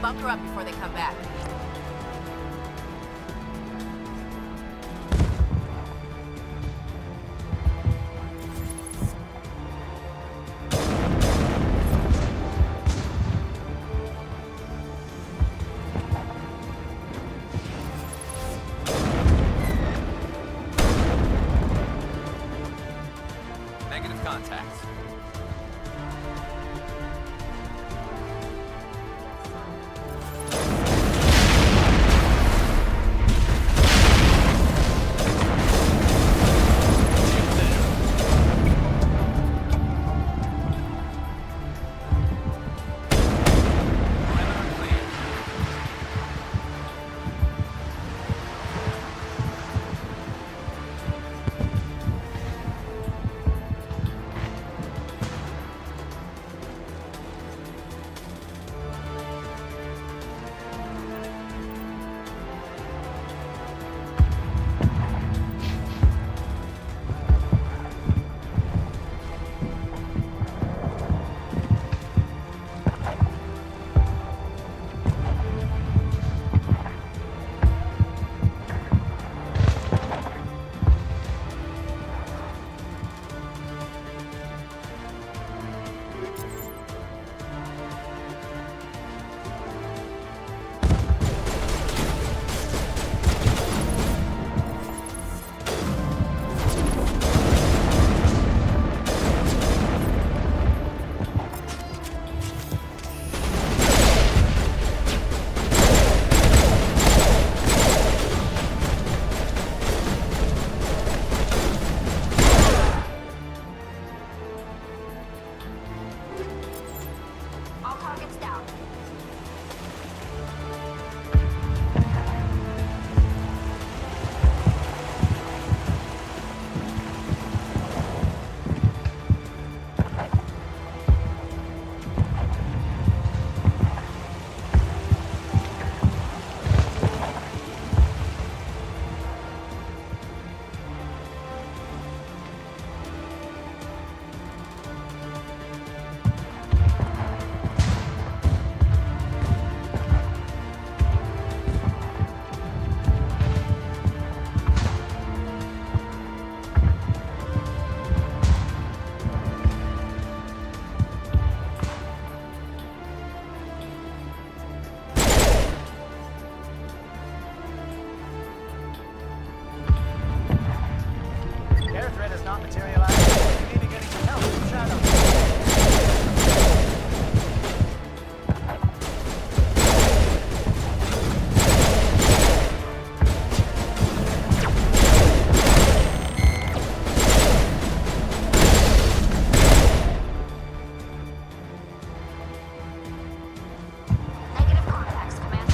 Bunker up before they come back. Negative contacts. All targets down. Air threat has not materialized. You may be getting some help from Shadow. Negative contacts, Commander.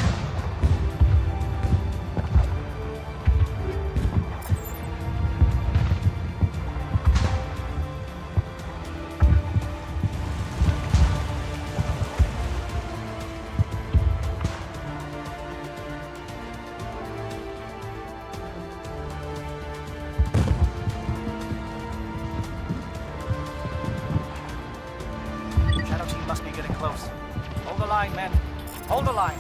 Shadow team must be getting close. Hold the line, men. Hold the line.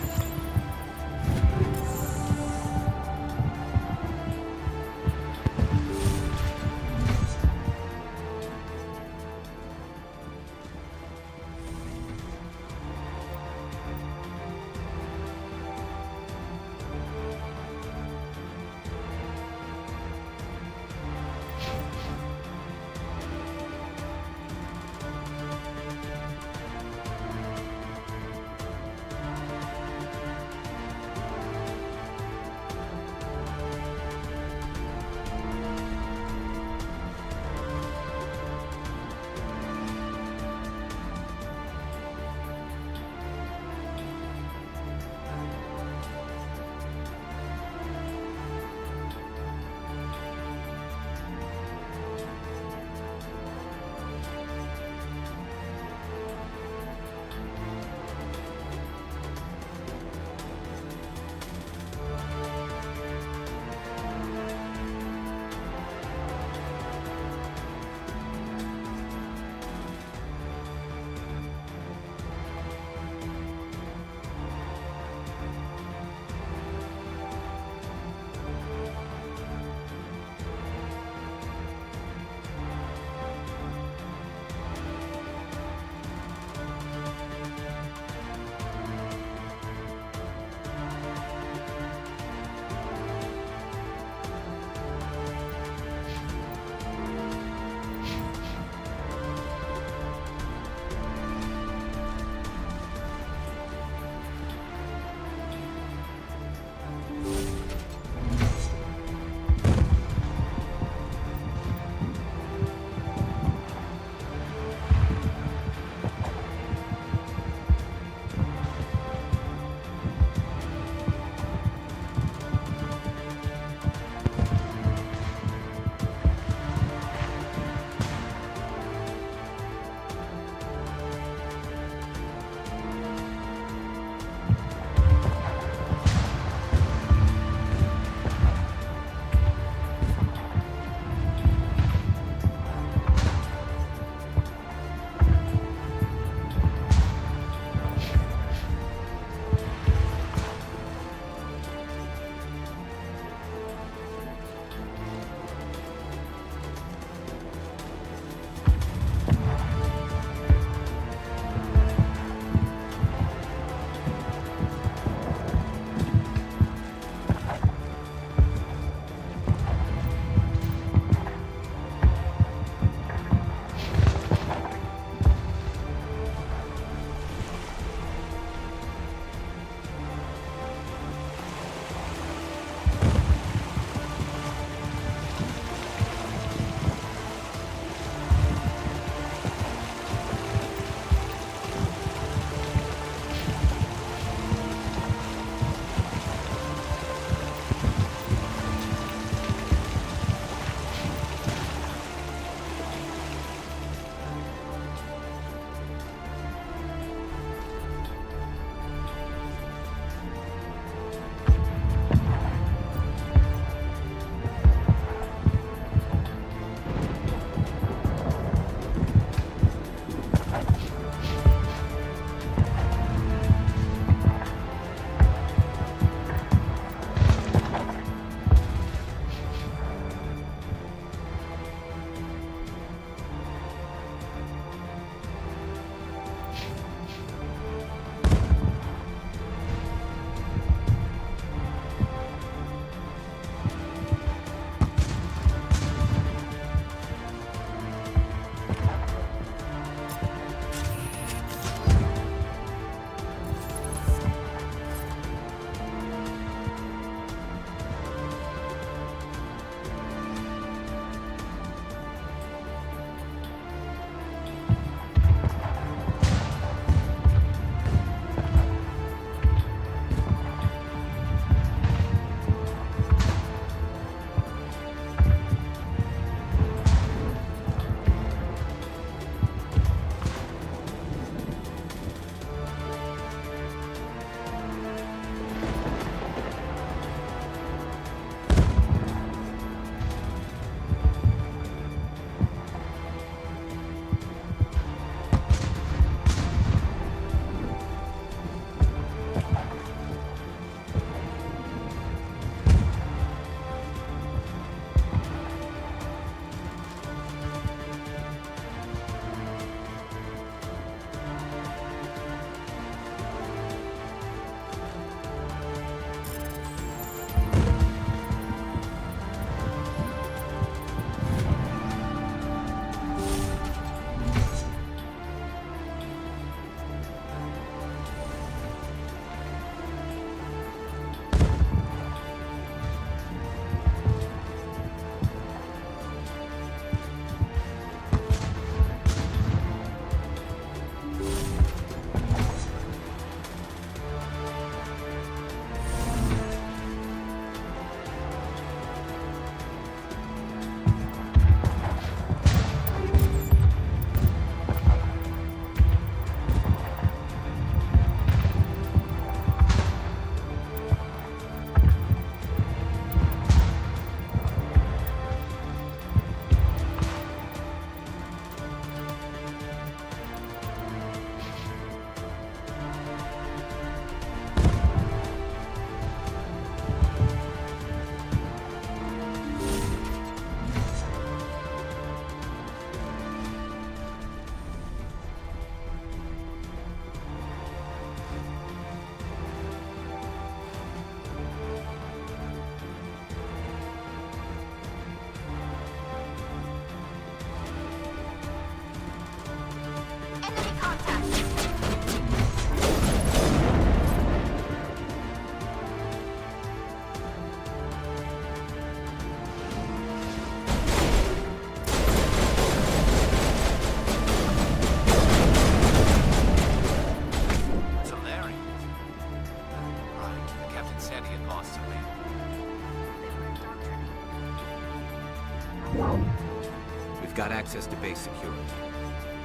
access to base security.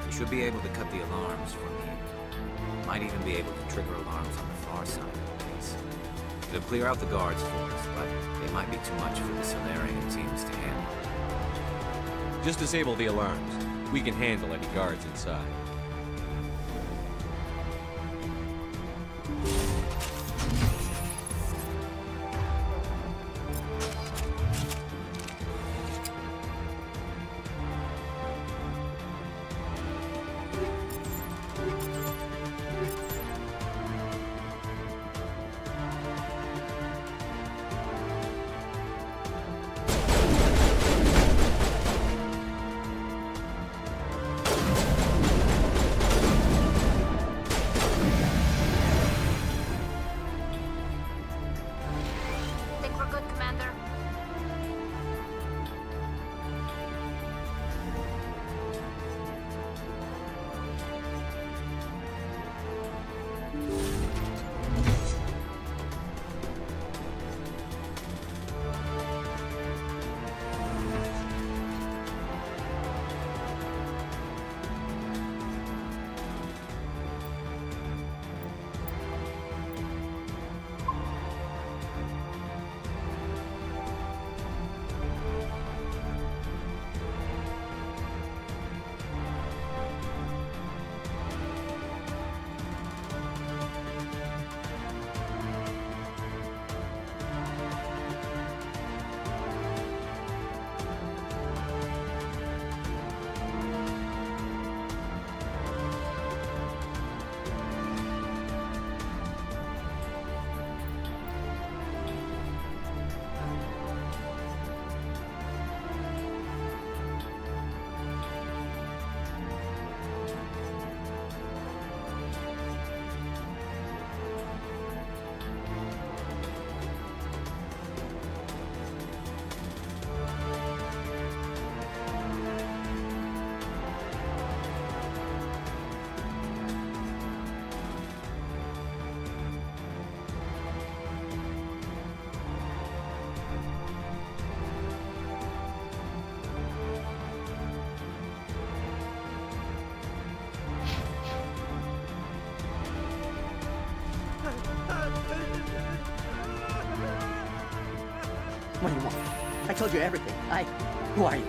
You should be able to cut the alarms from here. Might even be able to trigger alarms on the far side of the base. It'll clear out the guards for us, but they might be too much for the Solarian teams to handle. Just disable the alarms. We can handle any guards inside. Think we're good, Commander? What do you want? I told you everything. Who are you?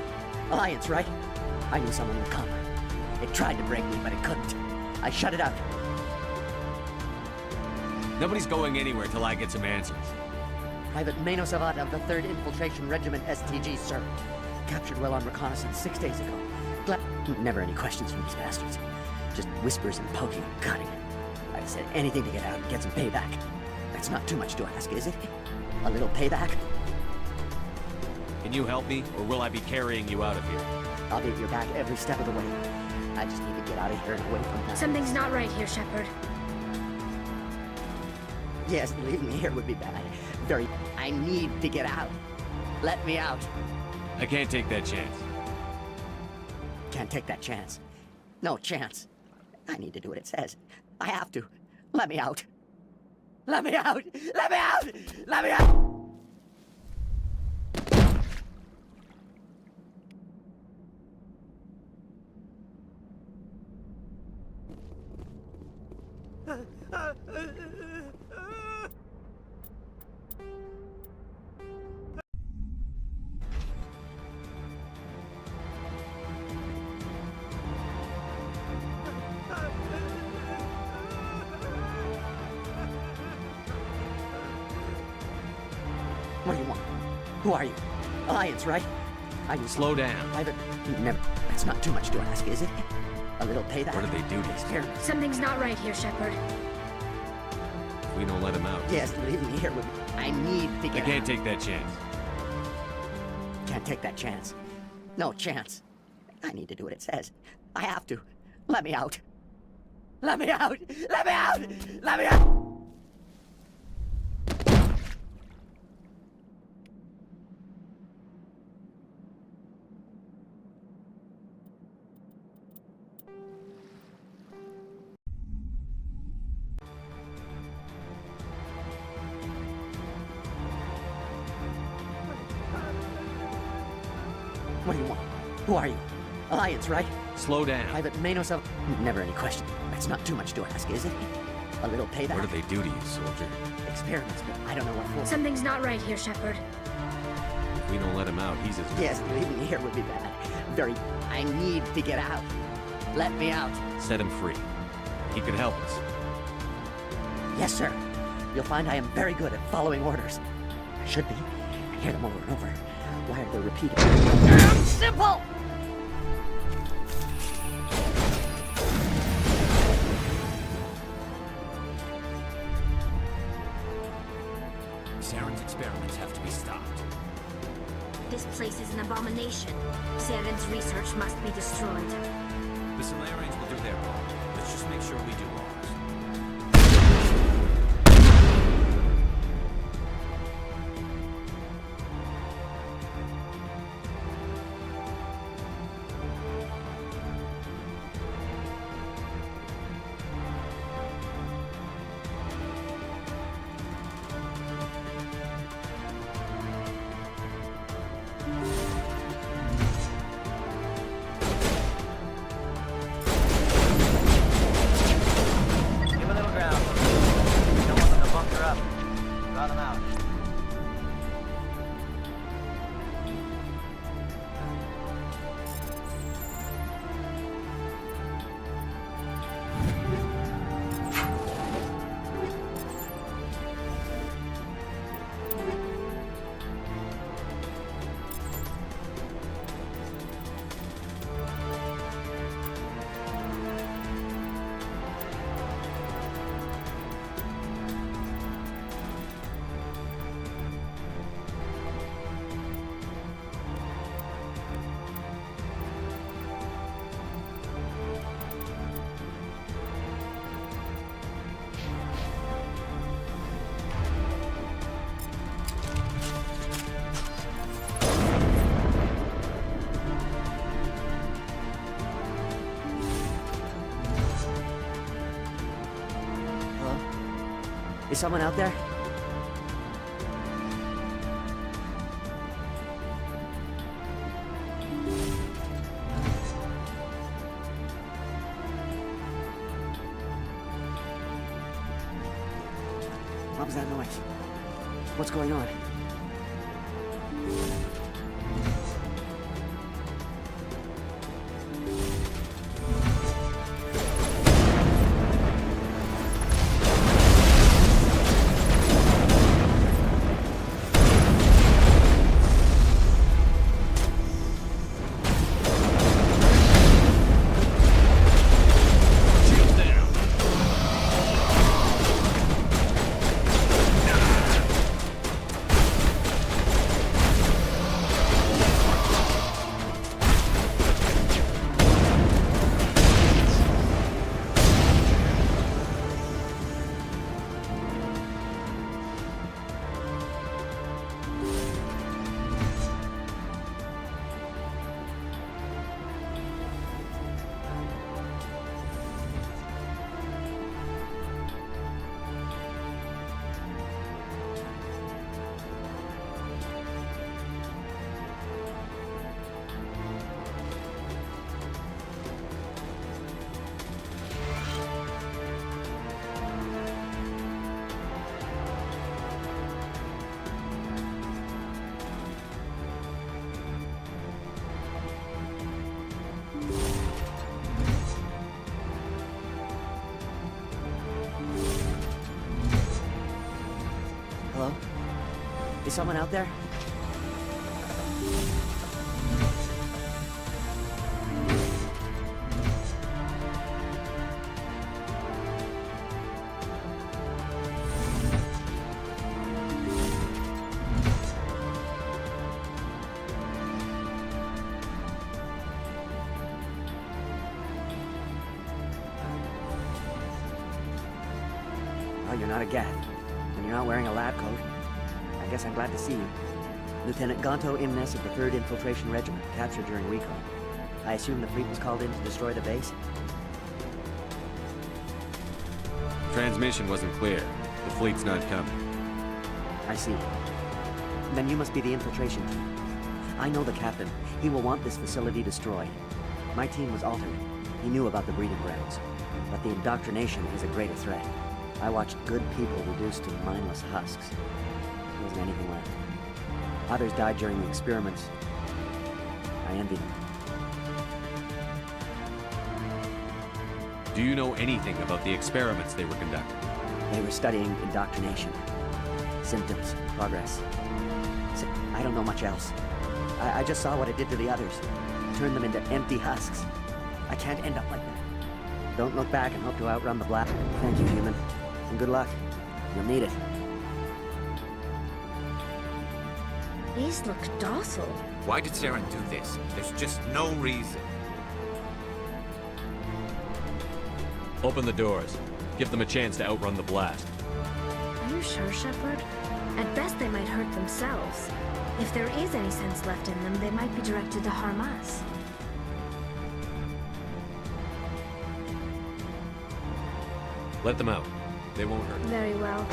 Alliance, right? I knew someone would come. It tried to break me, but it couldn't. I shut it out. Nobody's going anywhere till I get some answers. Private Mano Savat of the 3rd Infiltration Regiment STG, sir. Captured well on reconnaissance 6 days ago. Never any questions from these bastards. Just whispers and poking and cutting. I said anything to get out and get some payback. That's not too much to ask, is it? A little payback? Can you help me, or will I be carrying you out of here? I'll be at your back every step of the way. I just need to get out of here and away from that. Something's not right here, Shepard. Yes, leaving me here would be bad. I need to get out. Let me out. I can't take that chance. Can't take that chance. No chance. I need to do what it says. I have to. Let me out. Let me out! Let me out! Let me out! What do you want? Who are you? Alliance, right? I knew Slow down. Private. Never. That's not too much to ask, is it? A little payback. What did they do to you? Experiment. Something's not right here, Shepard. If we don't let him out. Yes, leaving me here would. I need to I get can't out. take that chance. Can't take that chance. No chance. I need to do what it says. I have to. Let me out. Let me out! Let me out! Let me out! What do you want? Who are you? Alliance, right? Slow down. Private Manos of... Never any question. That's not too much to ask, is it? A little payback? What do they do to you, soldier? Experiments, but I don't know what for. Something's not right here, Shepard. If we don't let him out, he's as... Yes, leaving me here would be bad. Very... I need to get out. Let me out. Set him free. He could help us. Yes, sir. You'll find I am very good at following orders. I should be. I hear them over and over. Why are they repeated? Damn simple! Saren's experiments have to be stopped. This place is an abomination. Saren's research must be destroyed. The Solarians will do their part. Let's just make sure we do ours. Give a little ground. You don't want them to bunker up. Draw them out. Hello? Is someone out there? What was that noise? What's going on? Shields down. Hello? Is someone out there? Oh, you're not a Gath. And you're not wearing a lab coat. I guess I'm glad to see you. Lieutenant Gonto Imnes of the 3rd Infiltration Regiment, captured during recon. I assume the fleet was called in to destroy the base? Transmission wasn't clear. The fleet's not coming. I see. Then you must be the infiltration team. I know the captain. He will want this facility destroyed. My team was altered. He knew about the breeding grounds. But the indoctrination is a greater threat. I watched good people reduced to mindless husks. There wasn't anything left. Others died during the experiments. I envy them. Do you know anything about the experiments they were conducting? They were studying indoctrination. Symptoms, progress. I don't know much else. I just saw what it did to the others. Turned them into empty husks. I can't end up like that. Don't look back and hope to outrun the blast. Thank you, human. And good luck. You'll need it. These look docile. Why did Saren do this? There's just no reason. Open the doors. Give them a chance to outrun the blast. Are you sure, Shepard? At best, they might hurt themselves. If there is any sense left in them, they might be directed to harm us. Let them out. They won't hurt. Very well.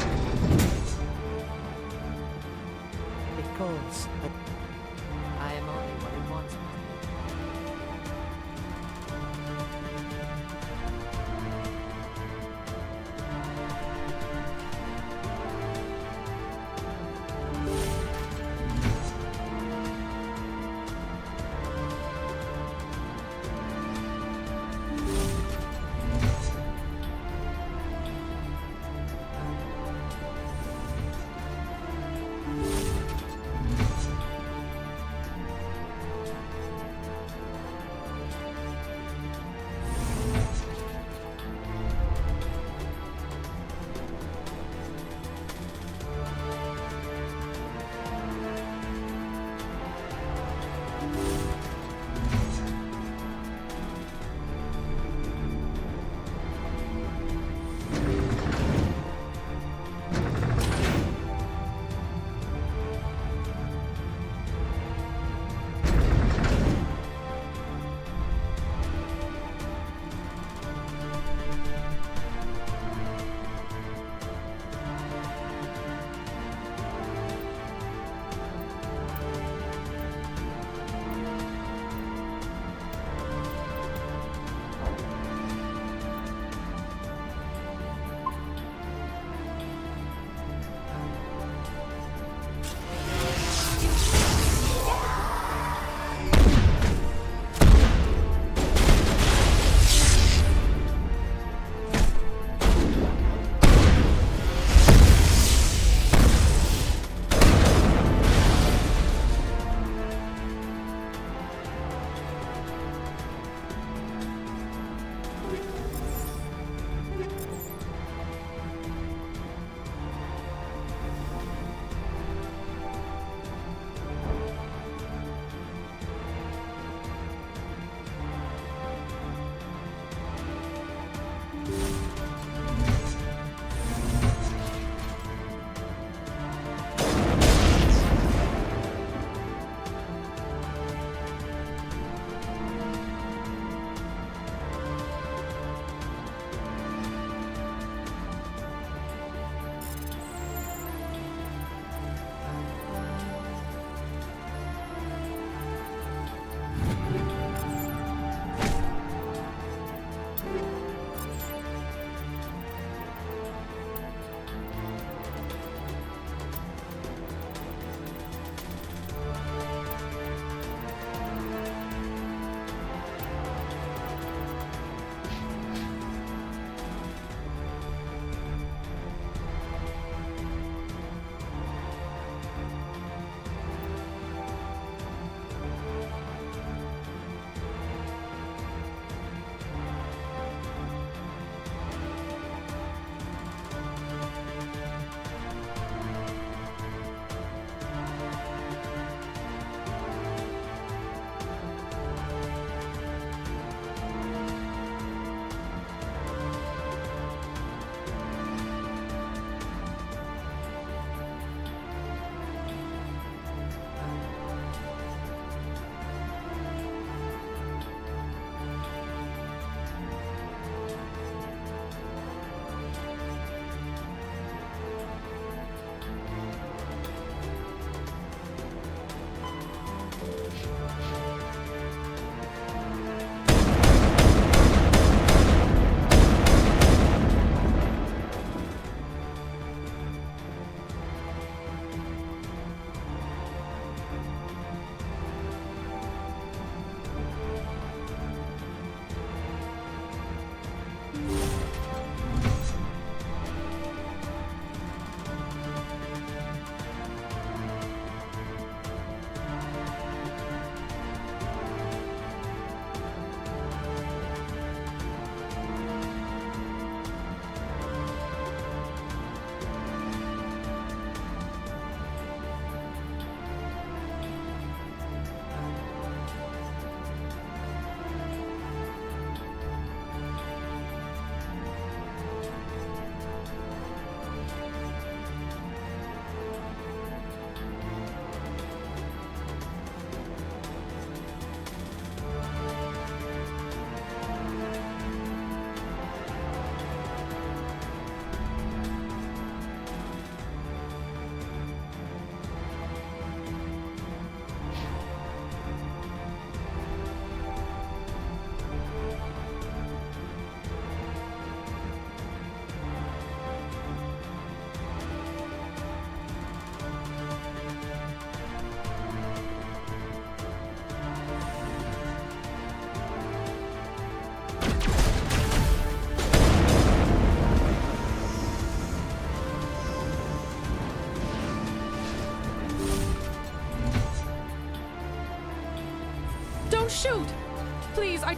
It goes, but I am only what it wants me to be.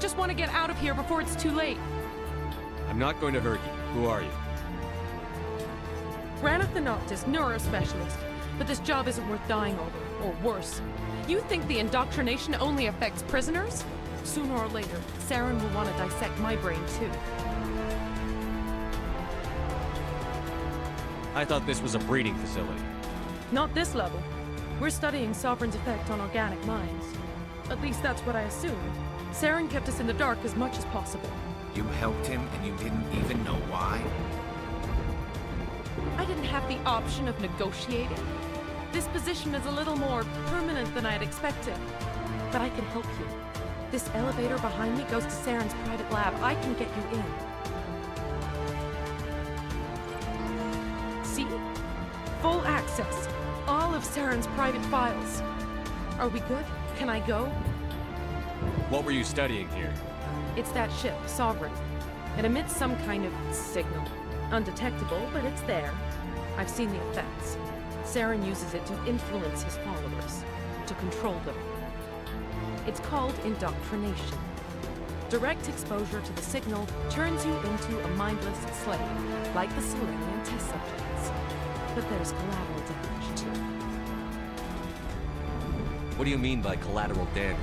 just want to get out of here before it's too late. I'm not going to hurt you. Who are you? Raneth the Noctis, neurospecialist. But this job isn't worth dying over, or worse. You think the indoctrination only affects prisoners? Sooner or later, Saren will want to dissect my brain too. I thought this was a breeding facility. Not this level. We're studying Sovereign's effect on organic minds. At least that's what I assumed. Saren kept us in the dark as much as possible. You helped him and you didn't even know why? I didn't have the option of negotiating. This position is a little more permanent than I had expected. But I can help you. This elevator behind me goes to Saren's private lab. I can get you in. See? Full access. All of Saren's private files. Are we good? Can I go? What were you studying here? It's that ship, Sovereign. It emits some kind of signal. Undetectable, but it's there. I've seen the effects. Saren uses it to influence his followers, to control them. It's called indoctrination. Direct exposure to the signal turns you into a mindless slave, like the Solarian test subjects. But there's collateral damage, too. What do you mean by collateral damage?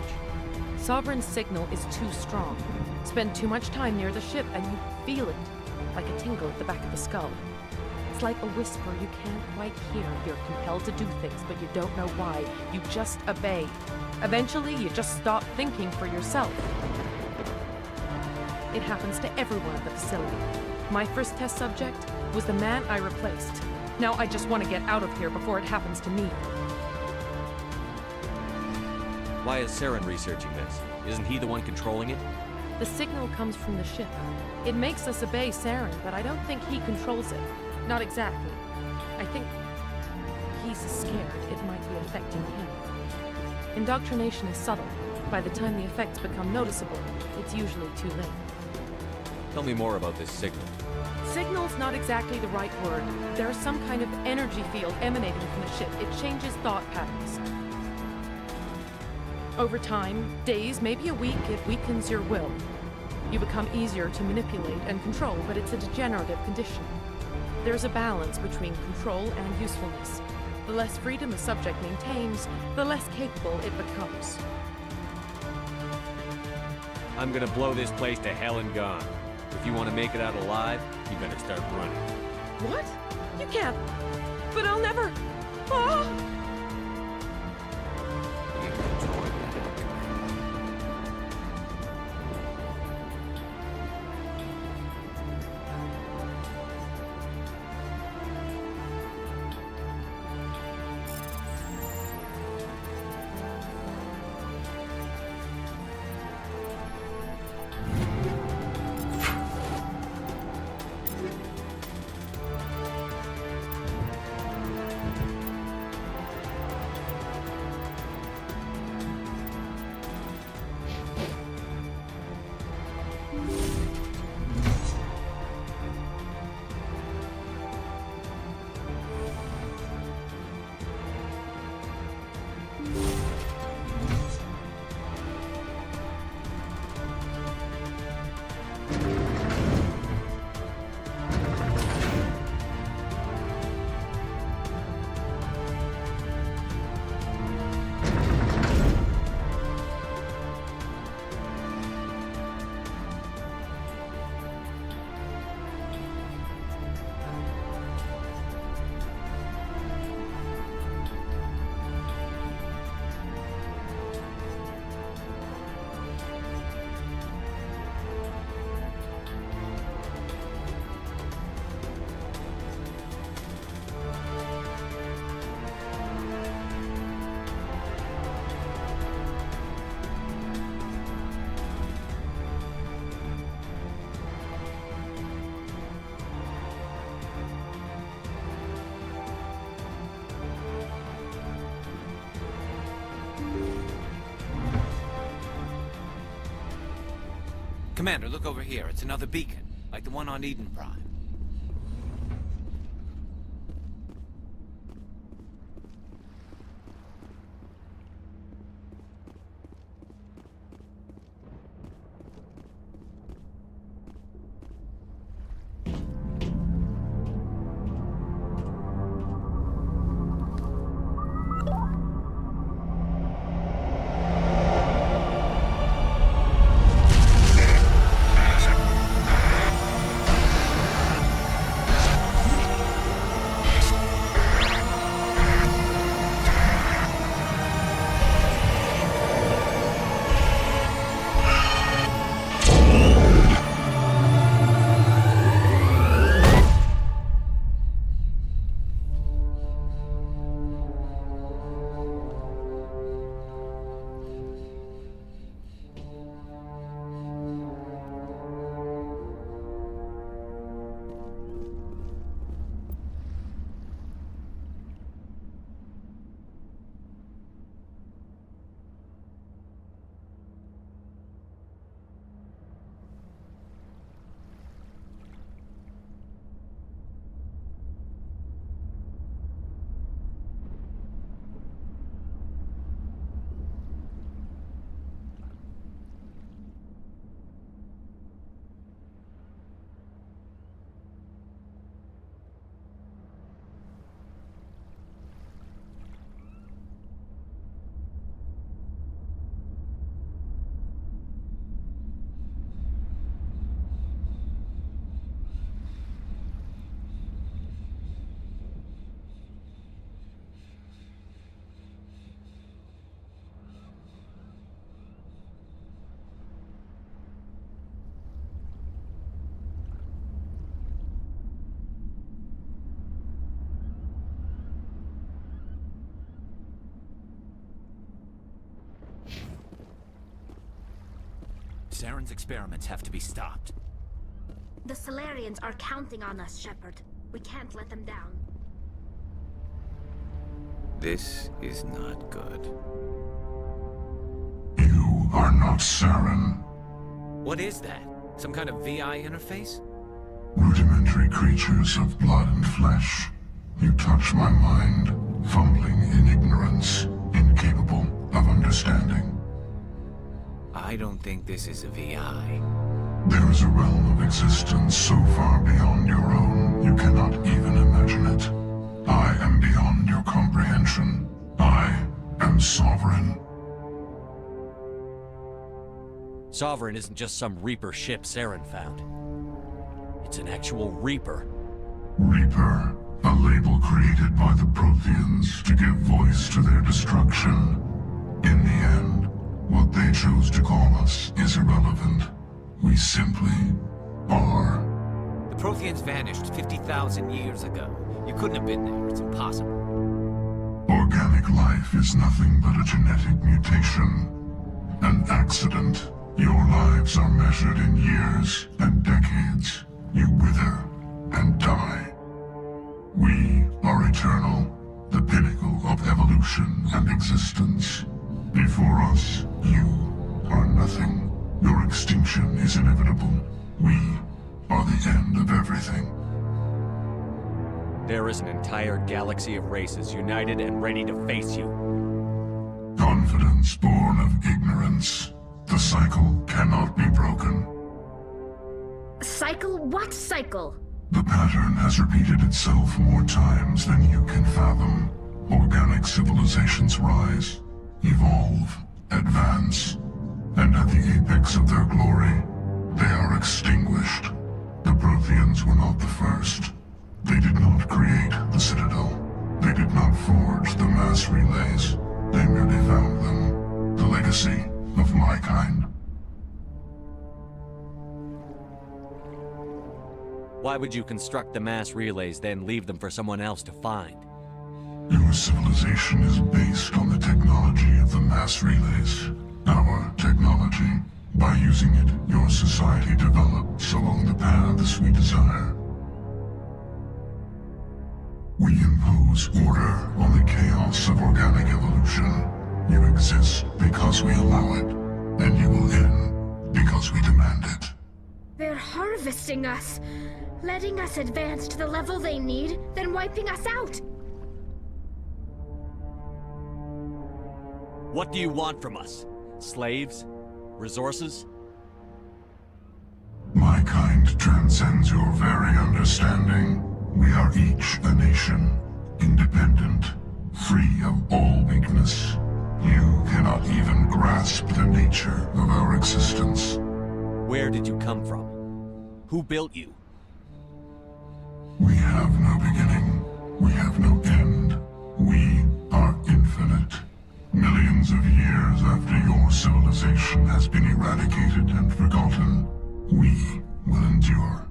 Sovereign's signal is too strong. Spend too much time near the ship and you feel it, like a tingle at the back of the skull. It's like a whisper you can't quite hear. You're compelled to do things, but you don't know why. You just obey. Eventually, you just stop thinking for yourself. It happens to everyone at the facility. My first test subject was the man I replaced. Now I just want to get out of here before it happens to me. Why is Saren researching this? Isn't he the one controlling it? The signal comes from the ship. It makes us obey Saren, but I don't think he controls it. Not exactly. I think he's scared it might be affecting him. Indoctrination is subtle. By the time the effects become noticeable, it's usually too late. Tell me more about this signal. Signal's not exactly the right word. There's some kind of energy field emanating from the ship. It changes thought patterns. Over time, days, maybe a week, it weakens your will. You become easier to manipulate and control, but it's a degenerative condition. There's a balance between control and usefulness. The less freedom a subject maintains, the less capable it becomes. I'm gonna blow this place to hell and gone. If you want to make it out alive, you better start running. What? You can't. But I'll never. Ah! Commander, look over here. It's another beacon, like the one on Eden Prime. Saren's experiments have to be stopped. The Solarians are counting on us, Shepard. We can't let them down. This is not good. You are not Saren. What is that? Some kind of VI interface? Rudimentary creatures of blood and flesh. You touch my mind, fumbling in ignorance, incapable of understanding. I don't think this is a VI. There is a realm of existence so far beyond your own, you cannot even imagine it. I am beyond your comprehension. I am sovereign. Sovereign isn't just some Reaper ship Saren found. It's an actual Reaper. Reaper, a label created by the Protheans to give voice to their destruction. In the end, what they chose to call us is irrelevant. We simply are. The Protheans vanished 50,000 years ago. You couldn't have been there. It's impossible. Organic life is nothing but a genetic mutation. An accident. Your lives are measured in years and decades. You wither and die. We are eternal, the pinnacle of evolution and existence. Before us, you are nothing. Your extinction is inevitable. We are the end of everything. There is an entire galaxy of races united and ready to face you. Confidence born of ignorance. The cycle cannot be broken. Cycle? What cycle? The pattern has repeated itself more times than you can fathom. Organic civilizations rise, evolve, advance, and at the apex of their glory, they are extinguished. The Protheans were not the first. They did not create the Citadel. They did not forge the mass relays. They merely found them. The legacy of my kind. Why would you construct the mass relays, then leave them for someone else to find? Your civilization is based on the technology of the mass relays. Our technology. By using it, your society develops along the paths we desire. We impose order on the chaos of organic evolution. You exist because we allow it, and you will end because we demand it. They're harvesting us, letting us advance to the level they need, then wiping us out. What do you want from us? Slaves? Resources? My kind transcends your very understanding. We are each a nation, independent, free of all weakness. You cannot even grasp the nature of our existence. Where did you come from? Who built you? We have no beginning. We have no end. We are infinite. Millions of years after your civilization has been eradicated and forgotten, we will endure.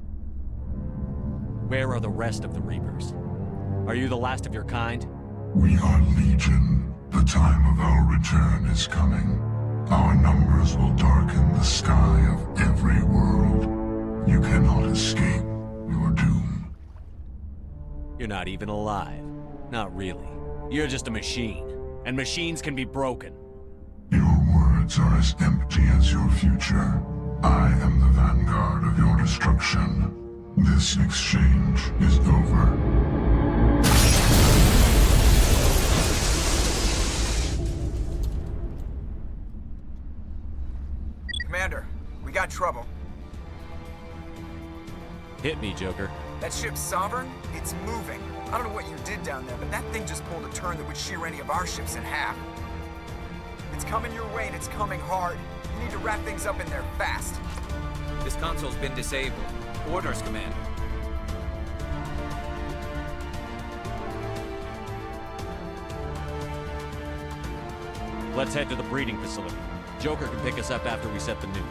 Where are the rest of the Reapers? Are you the last of your kind? We are Legion. The time of our return is coming. Our numbers will darken the sky of every world. You cannot escape your doom. You're not even alive. Not really. You're just a machine. And machines can be broken. Your words are as empty as your future. I am the vanguard of your destruction. This exchange is over. Commander, we got trouble. Hit me, Joker. That ship's Sovereign? It's moving. I don't know what you did down there, but that thing just pulled a turn that would shear any of our ships in half. It's coming your way and it's coming hard. You need to wrap things up in there fast. This console's been disabled. Orders, Commander. Let's head to the breeding facility. Joker can pick us up after we set the nuke.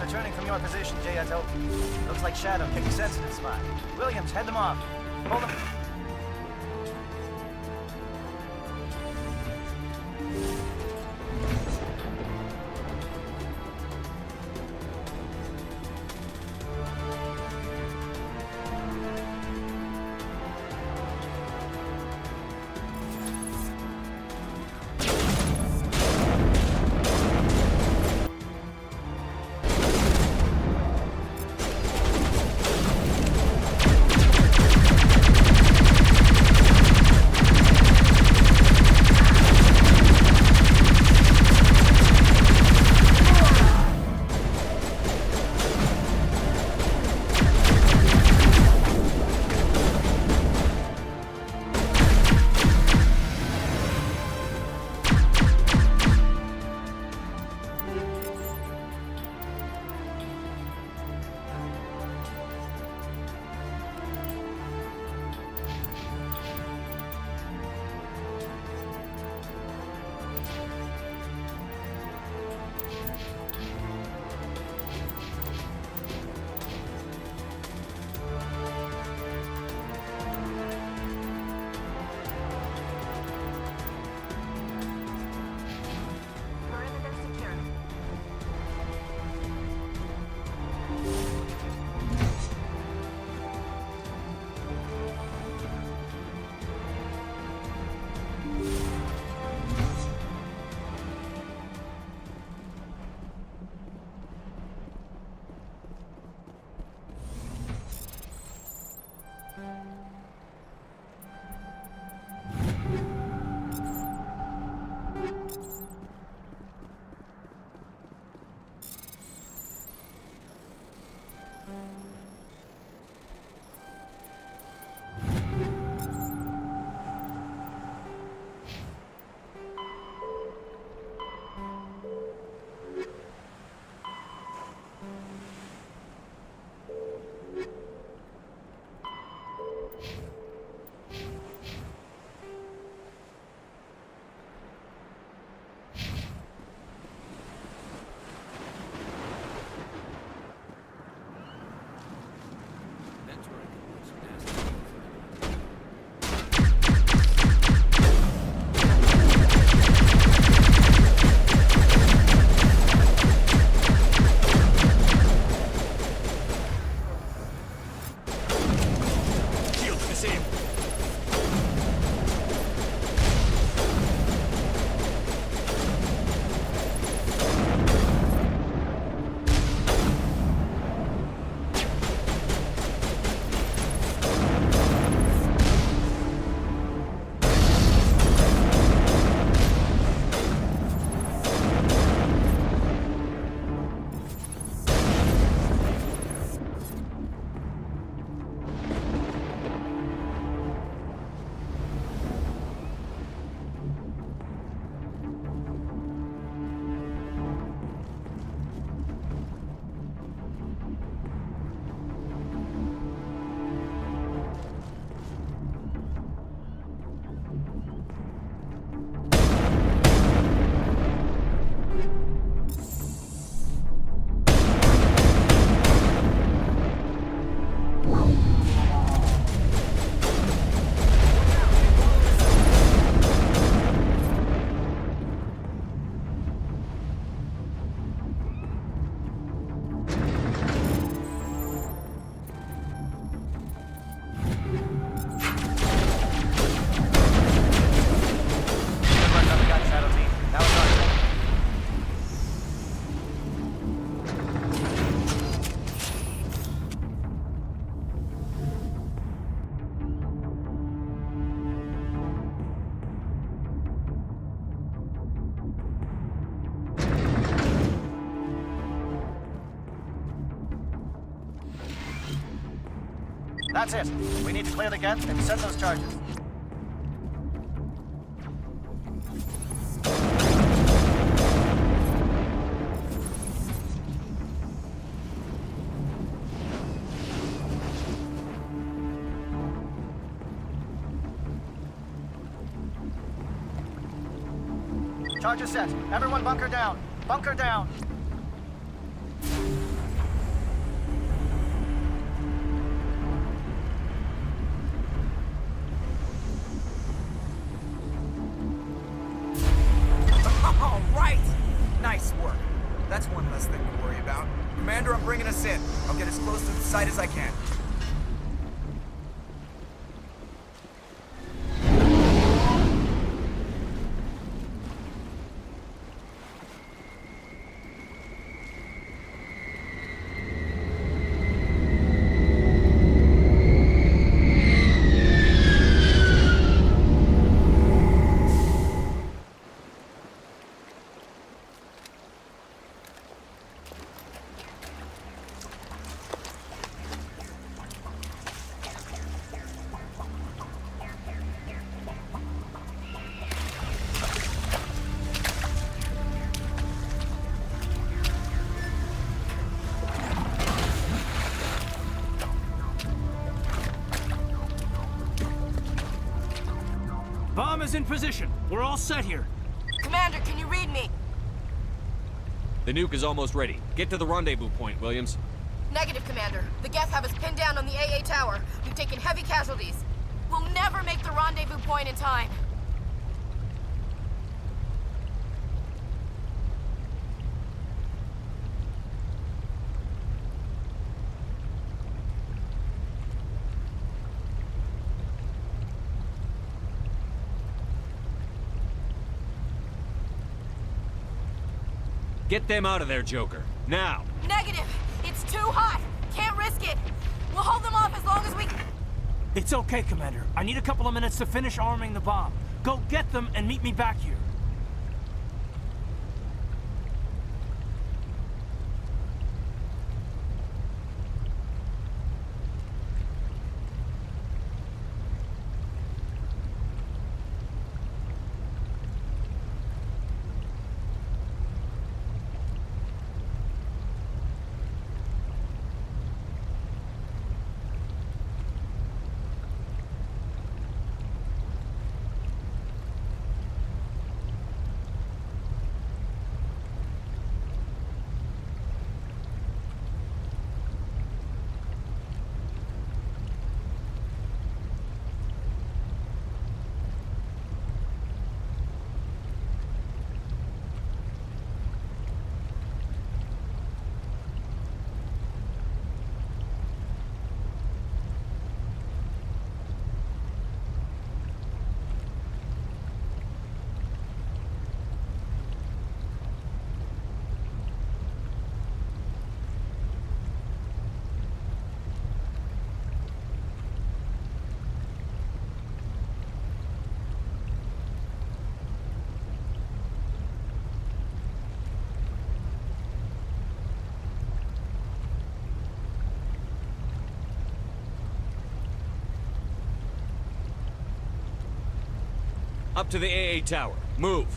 returning from your position, J.O. Looks like Shadow picked a sensitive spot. Williams, head them off. Pull them. Perimeter secure. That's it. We need to clear the gate and set those charges. Charges set. Everyone bunker down. Bunker down. That's one less thing to worry about. Commander, I'm bringing us in. I'll get as close to the site as I can. Bomb is in position. We're all set here. Commander, can you read me? The nuke is almost ready. Get to the rendezvous point, Williams. Negative, Commander. The Geth have us pinned down on the AA tower. We've taken heavy casualties. We'll never make the rendezvous point in time. Get them out of there, Joker. Now! Negative! It's too hot! Can't risk it! We'll hold them off as long as we... It's okay, Commander. I need a couple of minutes to finish arming the bomb. Go get them and meet me back here. Up to the AA tower. Move!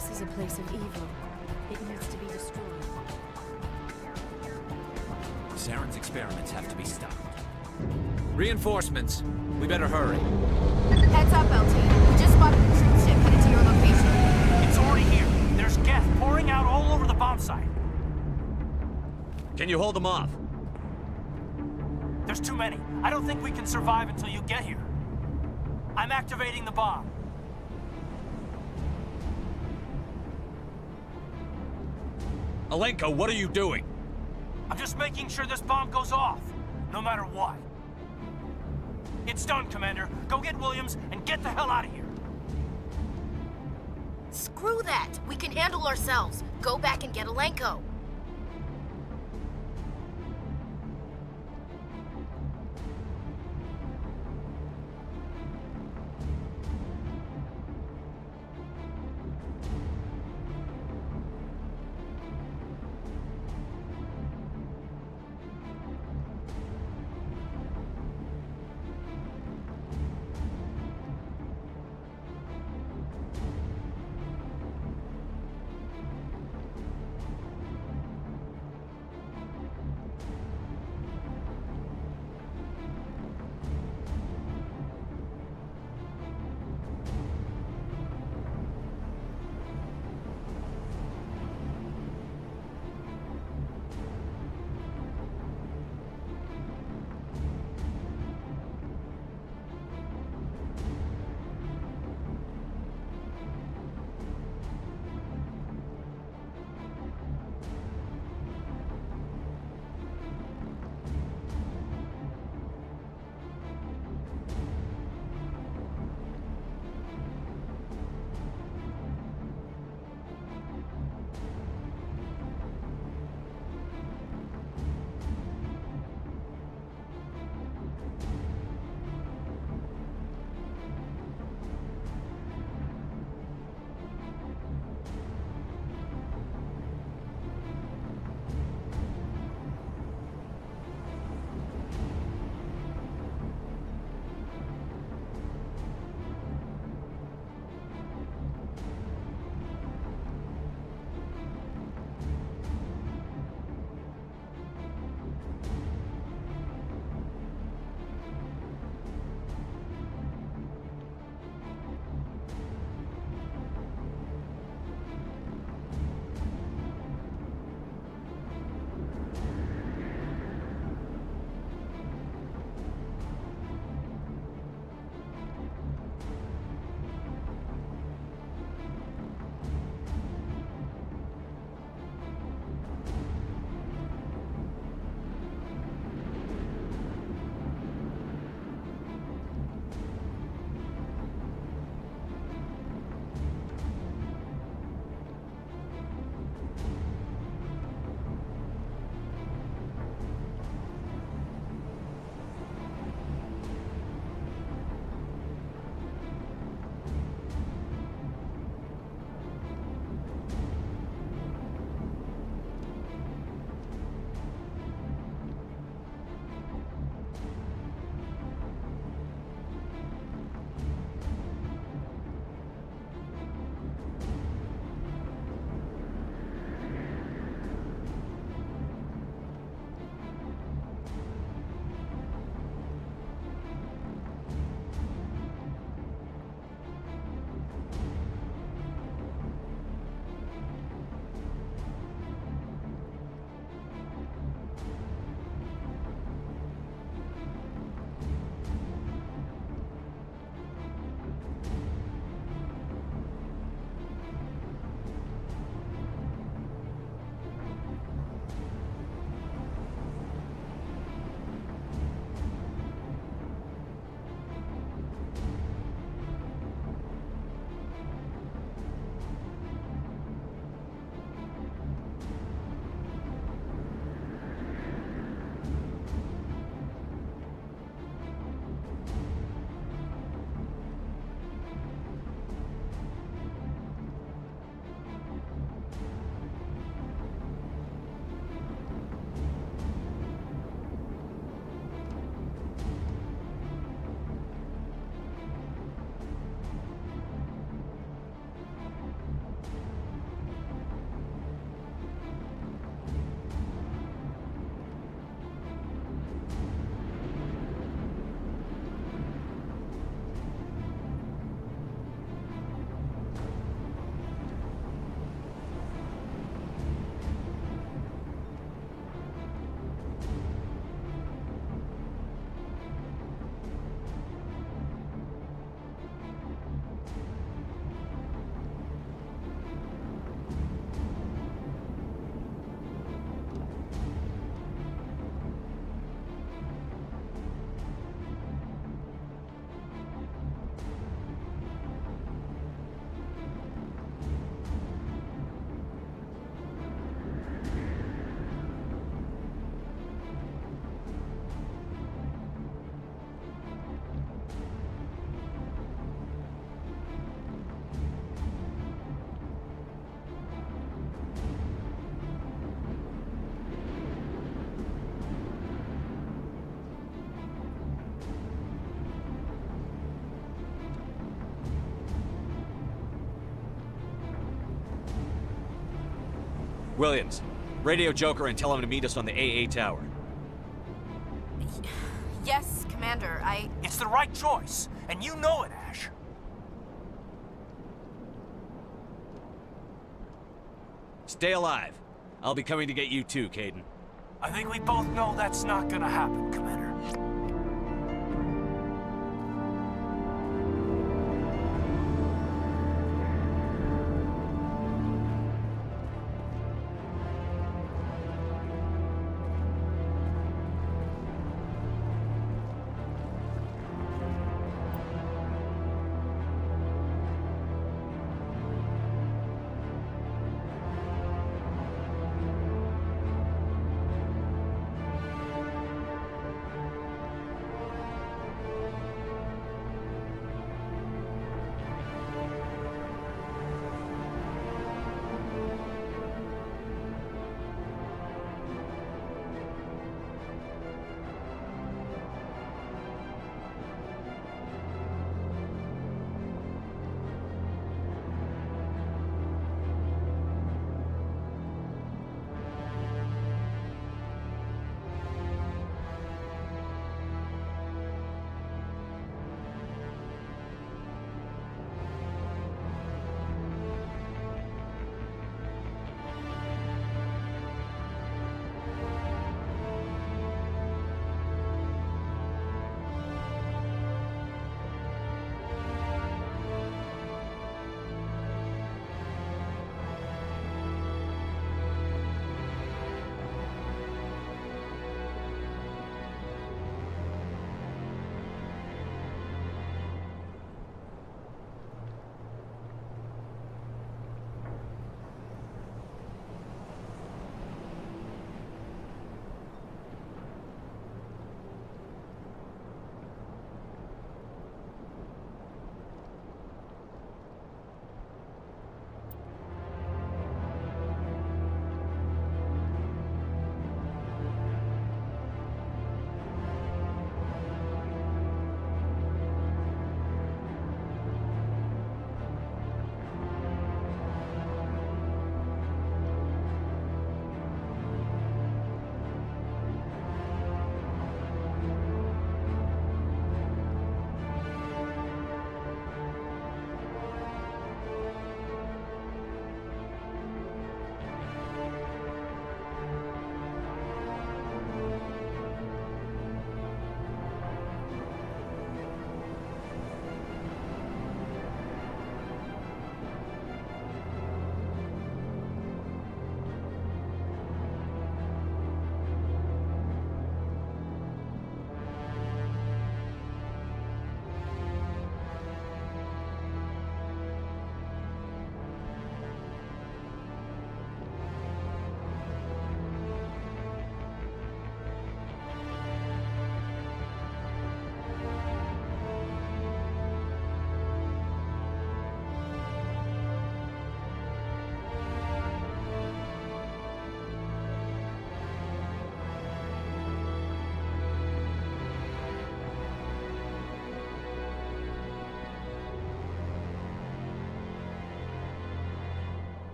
This is a place of evil. It needs to be destroyed. Saren's experiments have to be stopped. Reinforcements. We better hurry. Heads up, LT. We just spotted a troop ship headed to your location. It's already here. There's gas pouring out all over the bomb site. Can you hold them off? There's too many. I don't think we can survive until you get here. I'm activating the bomb. Alenko, what are you doing? I'm just making sure this bomb goes off, no matter what. It's done, Commander. Go get Williams and get the hell out of here. Screw that! We can handle ourselves. Go back and get Alenko. Williams, radio Joker and tell him to meet us on the AA tower. Yes, Commander, It's the right choice, and you know it, Ash. Stay alive. I'll be coming to get you too, Caden. I think we both know that's not gonna happen, Commander.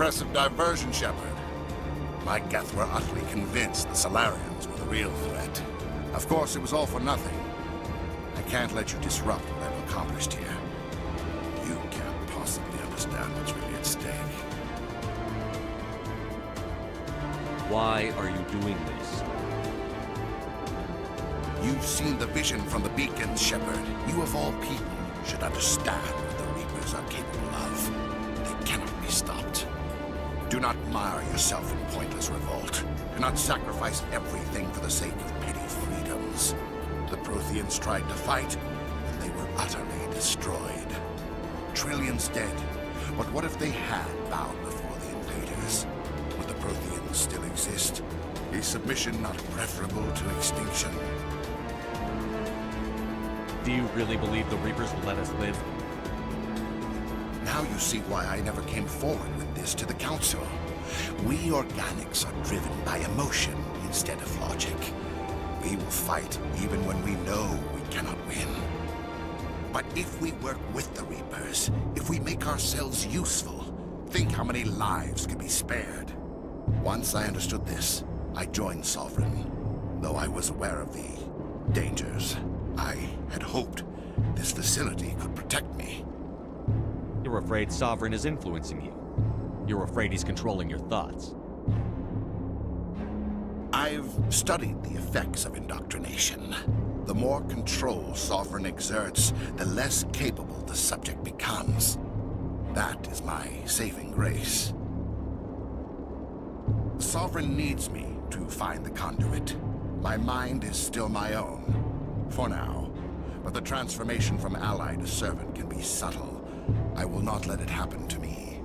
impressive diversion, Shepard. My Geth were utterly convinced the Solarians were the real threat. Of course, it was all for nothing. I can't let you disrupt what I've accomplished here. You can't possibly understand what's really at stake. Why are you doing this? You've seen the vision from the beacons, Shepard. You of all people should understand what the Reapers are capable of. They cannot be stopped. Do not mire yourself in pointless revolt. Do not sacrifice everything for the sake of petty freedoms. The Protheans tried to fight, and they were utterly destroyed. Trillions dead. But what if they had bowed before the invaders? Would the Protheans still exist? Is submission not preferable to extinction? Do you really believe the Reapers will let us live? Now you see why I never came forward with this to the Council. We organics are driven by emotion instead of logic. We will fight even when we know we cannot win. But if we work with the Reapers, if we make ourselves useful, think how many lives could be spared. Once I understood this, I joined Sovereign, though I was aware of the dangers. I had hoped this facility could protect me. You're afraid Sovereign is influencing you. You're afraid he's controlling your thoughts. I've studied the effects of indoctrination. The more control Sovereign exerts, the less capable the subject becomes. That is my saving grace. Sovereign needs me to find the conduit. My mind is still my own. For now. But the transformation from ally to servant can be subtle. I will not let it happen to me.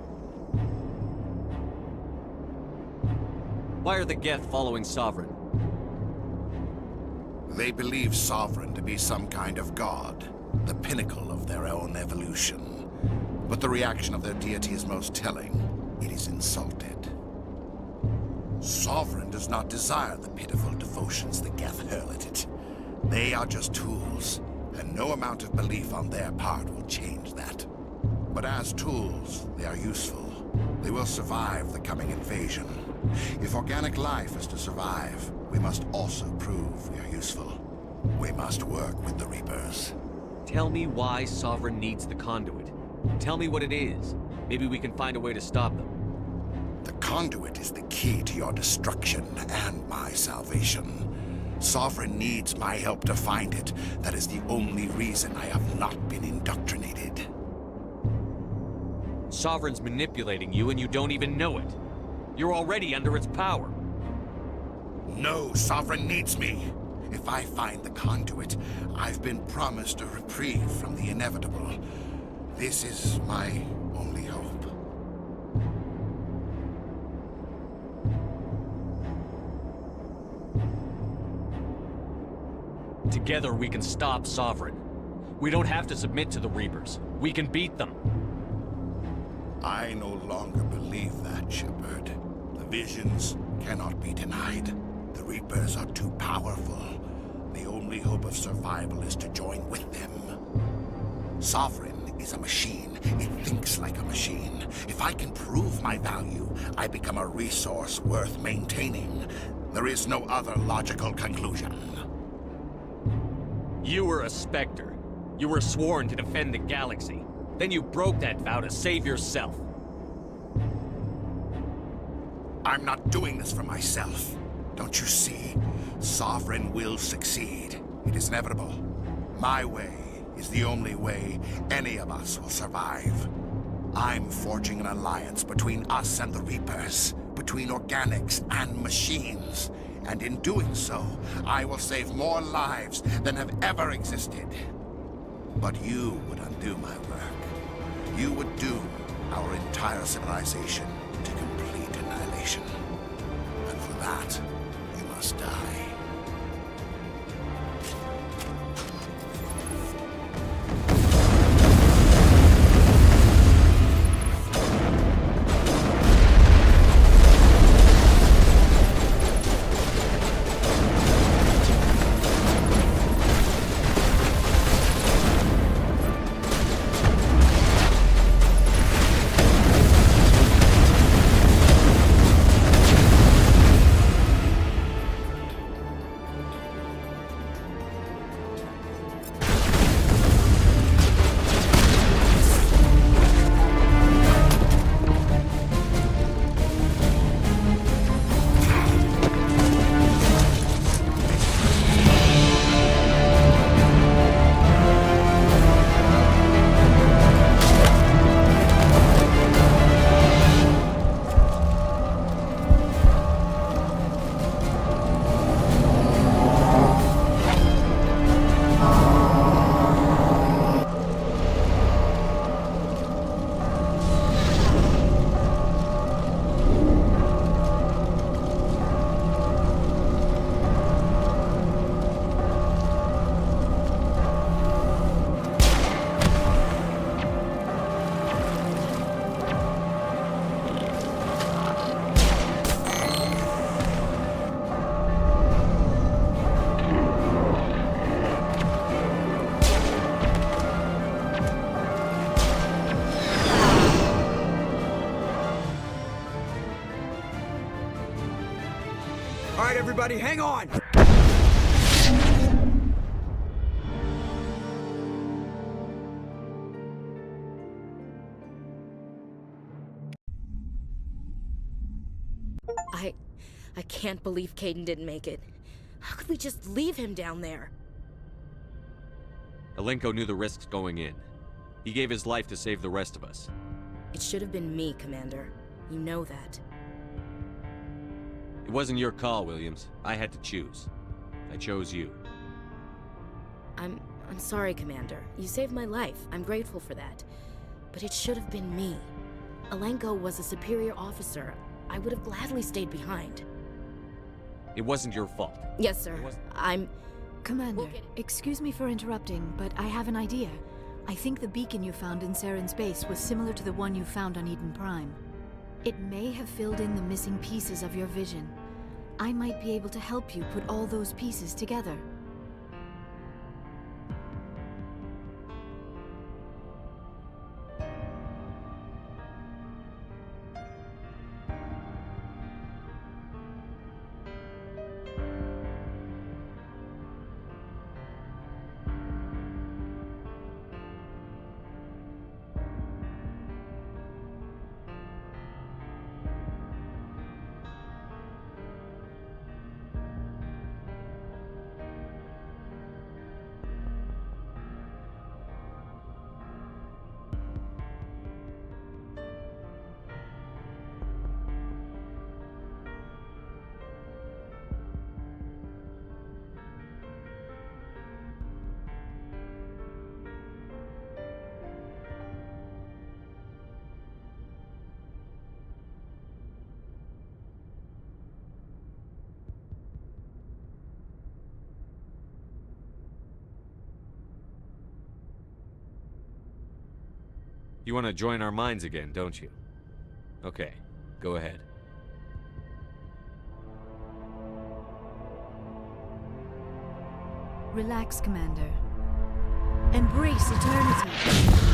Why are the Geth following Sovereign? They believe Sovereign to be some kind of god, the pinnacle of their own evolution. But the reaction of their deity is most telling. It is insulted. Sovereign does not desire the pitiful devotions the Geth hurl at it. They are just tools, and no amount of belief on their part will change that. But as tools, they are useful. They will survive the coming invasion. If organic life is to survive, we must also prove we are useful. We must work with the Reapers. Tell me why Sovereign needs the conduit. Tell me what it is. Maybe we can find a way to stop them. The conduit is the key to your destruction and my salvation. Sovereign needs my help to find it. That is the only reason I have not been indoctrinated. Sovereign's manipulating you and you don't even know it. You're already under its power. No, Sovereign needs me. If I find the conduit, I've been promised a reprieve from the inevitable. This is my only hope. Together we can stop Sovereign. We don't have to submit to the Reapers. We can beat them. I no longer believe that, Shepard. The visions cannot be denied. The Reapers are too powerful. The only hope of survival is to join with them. Sovereign is a machine. It thinks like a machine. If I can prove my value, I become a resource worth maintaining. There is no other logical conclusion. You were a Spectre. You were sworn to defend the galaxy. Then you broke that vow to save yourself. I'm not doing this for myself. Don't you see? Sovereign will succeed. It is inevitable. My way is the only way any of us will survive. I'm forging an alliance between us and the Reapers, between organics and machines. And in doing so, I will save more lives than have ever existed. But you would undo my work. You would doom our entire civilization to complete annihilation. And for that, you must die. everybody, hang on! I can't believe Caden didn't make it. How could we just leave him down there? Alenko knew the risks going in. He gave his life to save the rest of us. It should have been me, Commander. You know that. It wasn't your call, Williams. I had to choose. I chose you. I'm sorry, Commander. You saved my life. I'm grateful for that. But it should have been me. Alenko was a superior officer. I would have gladly stayed behind. It wasn't your fault. Yes, sir. Commander, We'll get it. excuse me for interrupting, but I have an idea. I think the beacon you found in Saren's base was similar to the one you found on Eden Prime. It may have filled in the missing pieces of your vision. I might be able to help you put all those pieces together. You want to join our minds again, don't you? Okay, go ahead. Relax, Commander. Embrace eternity.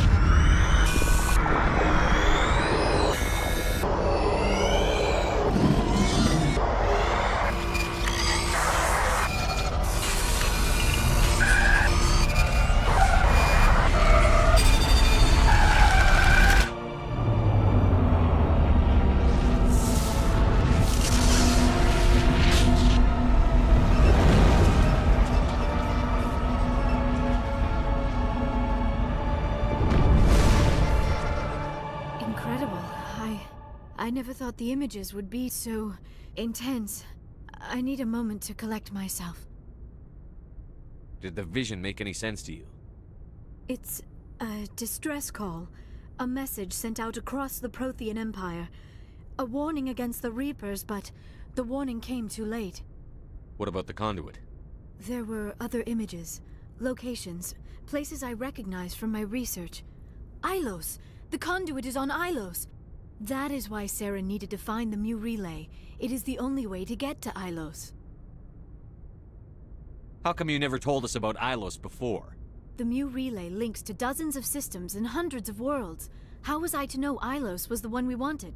I never thought the images would be so intense. I need a moment to collect myself. Did the vision make any sense to you? It's a distress call. A message sent out across the Prothean Empire. A warning against the Reapers, but the warning came too late. What about the conduit? There were other images, locations, places I recognized from my research. Ilos! The conduit is on Ilos! That is why Saren needed to find the Mu relay. It is the only way to get to Ilos. How come you never told us about Ilos before? The Mu relay links to dozens of systems and hundreds of worlds. How was I to know Ilos was the one we wanted?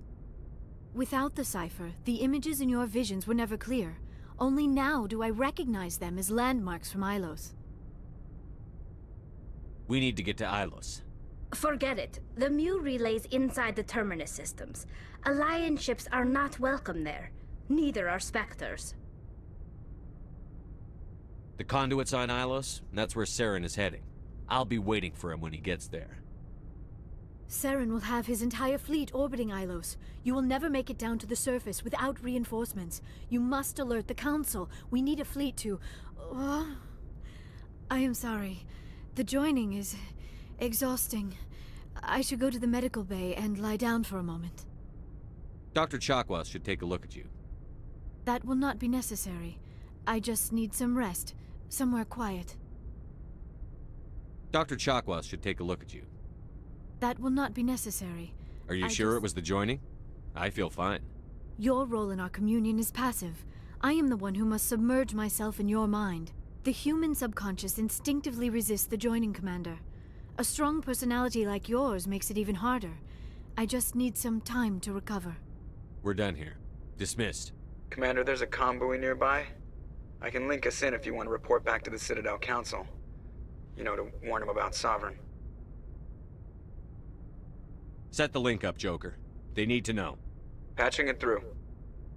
Without the cipher, the images in your visions were never clear. Only now do I recognize them as landmarks from Ilos. We need to get to Ilos. Forget it. The Mu relay's inside the Terminus systems. Alliance ships are not welcome there. Neither are Spectres. The conduit's on Ilos, and that's where Saren is heading. I'll be waiting for him when he gets there. Saren will have his entire fleet orbiting Ilos. You will never make it down to the surface without reinforcements. You must alert the Council. We need a fleet to... I am sorry. The joining is... exhausting. I should go to the medical bay and lie down for a moment. Dr. Chakwas should take a look at you. That will not be necessary. I just need some rest. Somewhere quiet. Dr. Chakwas should take a look at you. That will not be necessary. Are you sure it was the joining? I feel fine. Your role in our communion is passive. I am the one who must submerge myself in your mind. The human subconscious instinctively resists the joining, Commander. A strong personality like yours makes it even harder. I just need some time to recover. We're done here. Dismissed. Commander, there's a convoy nearby. I can link us in if you want to report back to the Citadel Council. You know, to warn them about Sovereign. Set the link up, Joker. They need to know. Patching it through.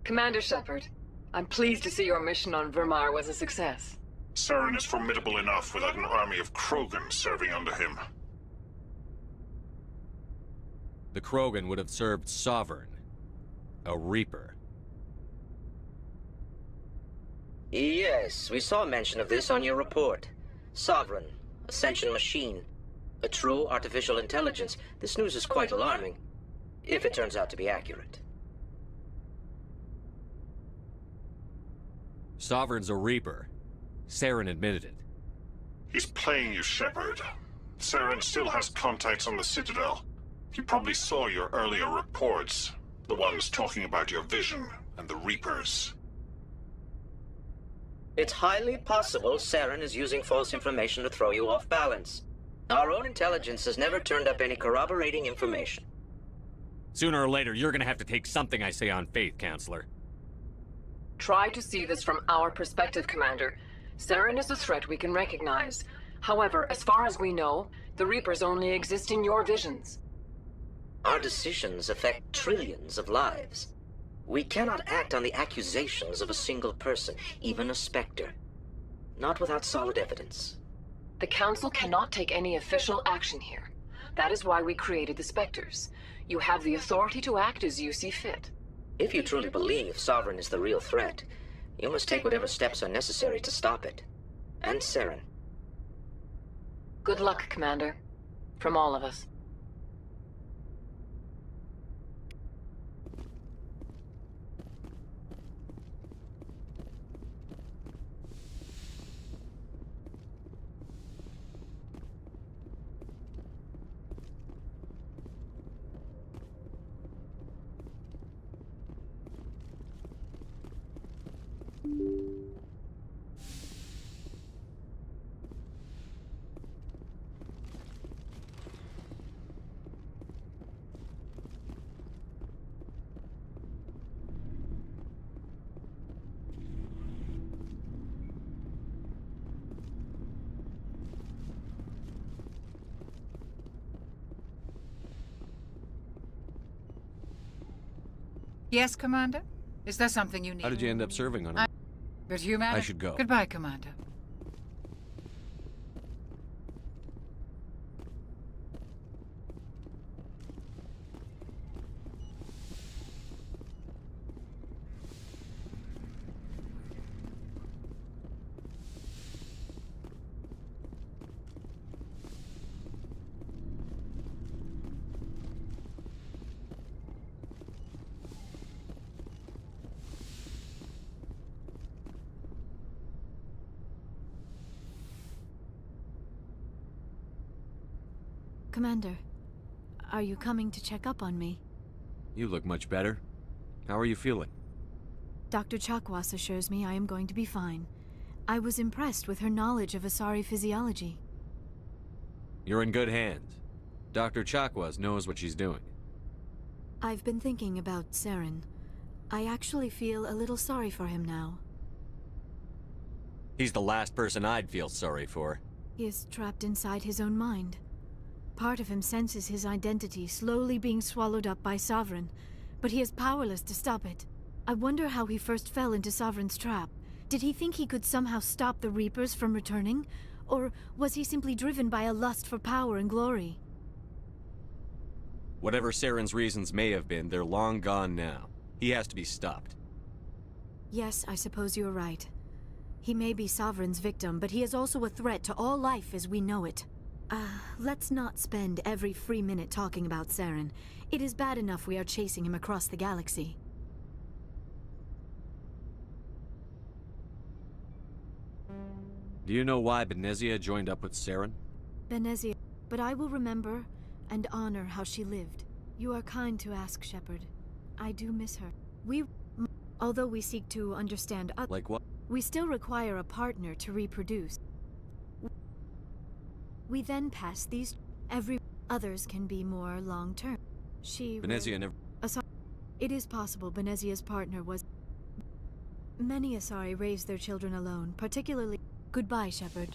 Commander Shepard, I'm pleased to see your mission on Vermar was a success. Saren is formidable enough without an army of Krogan serving under him. The Krogan would have served Sovereign. A Reaper. Yes, we saw mention of this on your report. Sovereign, Ascension machine, a true artificial intelligence. This news is quite alarming, if it turns out to be accurate. Sovereign's a Reaper. Saren admitted it. He's playing you, Shepard. Saren still has contacts on the Citadel. He probably saw your earlier reports. The ones talking about your vision and the Reapers. It's highly possible Saren is using false information to throw you off balance. Our own intelligence has never turned up any corroborating information. Sooner or later, you're gonna have to take something I say on faith, Counselor. Try to see this from our perspective, Commander. Saren is a threat we can recognize. However, as far as we know, the Reapers only exist in your visions. Our decisions affect trillions of lives. We cannot act on the accusations of a single person, even a Spectre. Not without solid evidence. The Council cannot take any official action here. That is why we created the Spectres. You have the authority to act as you see fit. If you truly believe Sovereign is the real threat, you must take whatever steps are necessary to stop it. And Saren. Good luck, Commander. From all of us. Yes, Commander? Is there something you need? How did you end up serving on him? Good humanity. I should go. Goodbye, Commander. Commander, are you coming to check up on me? You look much better. How are you feeling? Dr. Chakwas assures me I am going to be fine. I was impressed with her knowledge of Asari physiology. You're in good hands. Dr. Chakwas knows what she's doing. I've been thinking about Saren. I actually feel a little sorry for him now. He's the last person I'd feel sorry for. He is trapped inside his own mind. Part of him senses his identity slowly being swallowed up by Sovereign, but he is powerless to stop it. I wonder how he first fell into Sovereign's trap. Did he think he could somehow stop the Reapers from returning? Or was he simply driven by a lust for power and glory? Whatever Saren's reasons may have been, they're long gone now. He has to be stopped. Yes, I suppose you're right. He may be Sovereign's victim, but he is also a threat to all life as we know it. Let's not spend every free minute talking about Saren. It is bad enough we are chasing him across the galaxy. Do you know why Benezia joined up with Saren? Benezia, but I will remember and honor how she lived. You are kind to ask, Shepard. I do miss her. Although we seek to understand others, Like what? we still require a partner to reproduce. We then pass these. Others can be more long-term. She Benezia never... It is possible Benezia's partner was... Many Asari raise their children alone, particularly... Goodbye, Shepard.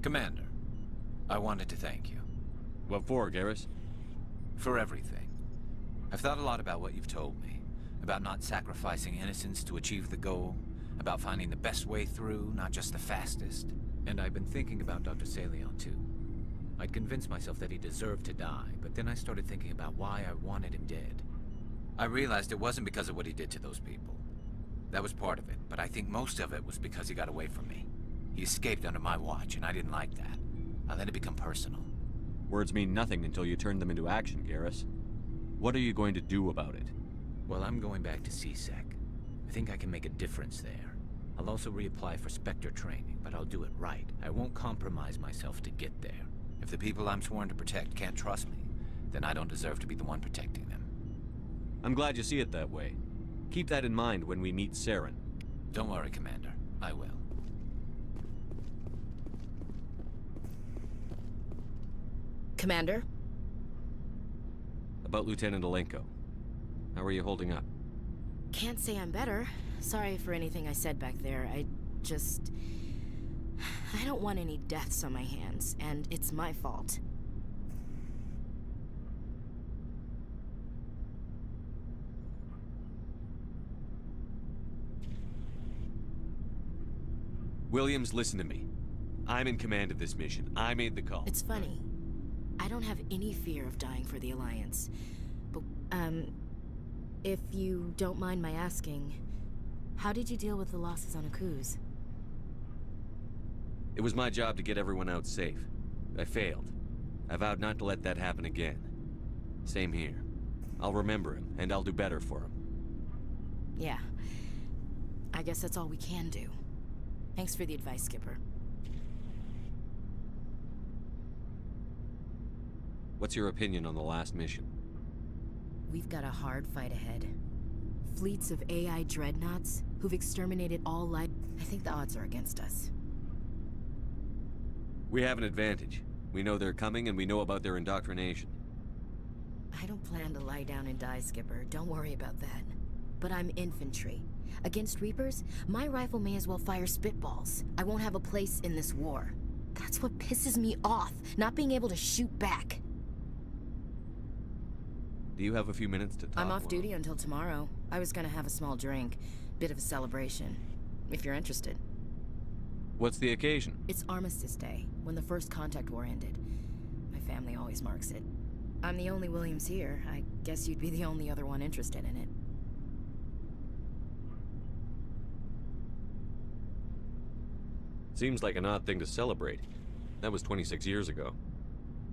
Commander, I wanted to thank you. What for, Garrus? For everything. I've thought a lot about what you've told me. About not sacrificing innocence to achieve the goal. About finding the best way through, not just the fastest. And I've been thinking about Dr. Saleon, too. I'd convinced myself that he deserved to die, but then I started thinking about why I wanted him dead. I realized it wasn't because of what he did to those people. That was part of it, but I think most of it was because he got away from me. He escaped under my watch, and I didn't like that. I let it become personal. Words mean nothing until you turn them into action, Garrus. What are you going to do about it? Well, I'm going back to CSEC. I think I can make a difference there. I'll also reapply for Spectre training, but I'll do it right. I won't compromise myself to get there. If the people I'm sworn to protect can't trust me, then I don't deserve to be the one protecting them. I'm glad you see it that way. Keep that in mind when we meet Saren. Don't worry, Commander. I will. Commander? About Lieutenant Alenko. How are you holding up? Can't say I'm better. Sorry for anything I said back there. I don't want any deaths on my hands, and it's my fault. Williams, listen to me. I'm in command of this mission. I made the call. It's funny. I don't have any fear of dying for the Alliance. But, if you don't mind my asking, how did you deal with the losses on Akuz? It was my job to get everyone out safe. I failed. I vowed not to let that happen again. Same here. I'll remember him, and I'll do better for him. Yeah. I guess that's all we can do. Thanks for the advice, Skipper. What's your opinion on the last mission? We've got a hard fight ahead. Fleets of AI dreadnoughts who've exterminated all life. I think the odds are against us. We have an advantage. We know they're coming, and we know about their indoctrination. I don't plan to lie down and die, Skipper. Don't worry about that. But I'm infantry. Against Reapers, my rifle may as well fire spitballs. I won't have a place in this war. That's what pisses me off, not being able to shoot back. Do you have a few minutes to talk? I'm off duty until tomorrow. I was gonna have a small drink. Bit of a celebration. If you're interested. What's the occasion? It's Armistice Day, when the first contact war ended. My family always marks it. I'm the only Williams here. I guess you'd be the only other one interested in it. Seems like an odd thing to celebrate. That was 26 years ago.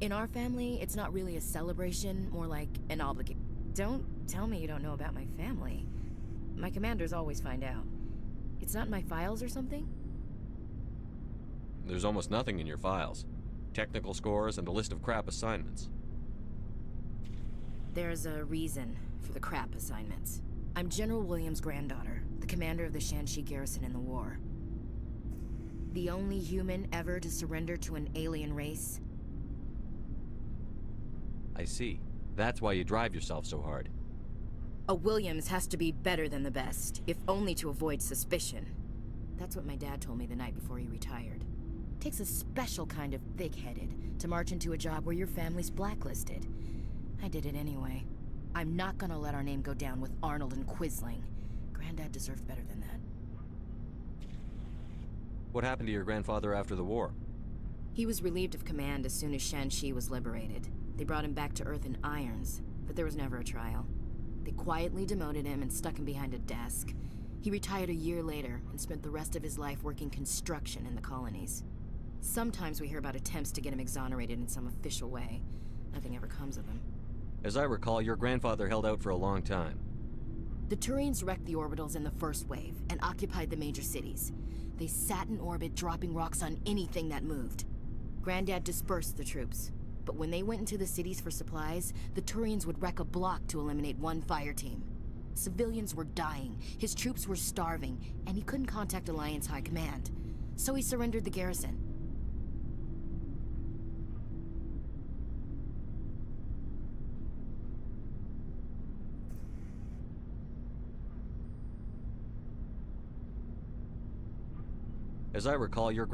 In our family, it's not really a celebration, more like an obligation. Don't tell me you don't know about my family. My commanders always find out. It's not in my files or something? There's almost nothing in your files. Technical scores and a list of crap assignments. There's a reason for the crap assignments. I'm General Williams' granddaughter, the commander of the Shanxi garrison in the war. The only human ever to surrender to an alien race. I see. That's why you drive yourself so hard. A Williams has to be better than the best, if only to avoid suspicion. That's what my dad told me the night before he retired. Takes a special kind of thick-headed to march into a job where your family's blacklisted. I did it anyway. I'm not gonna let our name go down with Arnold and Quisling. Granddad deserved better than that. What happened to your grandfather after the war? He was relieved of command as soon as Shanxi was liberated. They brought him back to Earth in irons, but there was never a trial. They quietly demoted him and stuck him behind a desk. He retired a year later and spent the rest of his life working construction in the colonies. Sometimes we hear about attempts to get him exonerated in some official way. Nothing ever comes of him. As I recall, your grandfather held out for a long time. The Turians wrecked the orbitals in the first wave and occupied the major cities. They sat in orbit, dropping rocks on anything that moved. Granddad dispersed the troops. But when they went into the cities for supplies, the Turians would wreck a block to eliminate one fire team. Civilians were dying, his troops were starving, and he couldn't contact Alliance High Command. So he surrendered the garrison. As I recall, your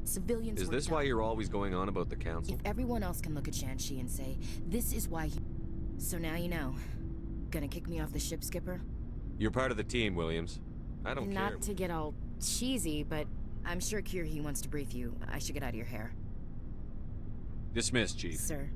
Civilians Is were this why you're always going on about the council? If everyone else can look at Shanxi and say, this is why he... So now you know. Gonna kick me off the ship, Skipper? You're part of the team, Williams. I don't care. Not to get all cheesy, but I'm sure Kirhi wants to brief you. I should get out of your hair. Dismissed, Chief. Sir.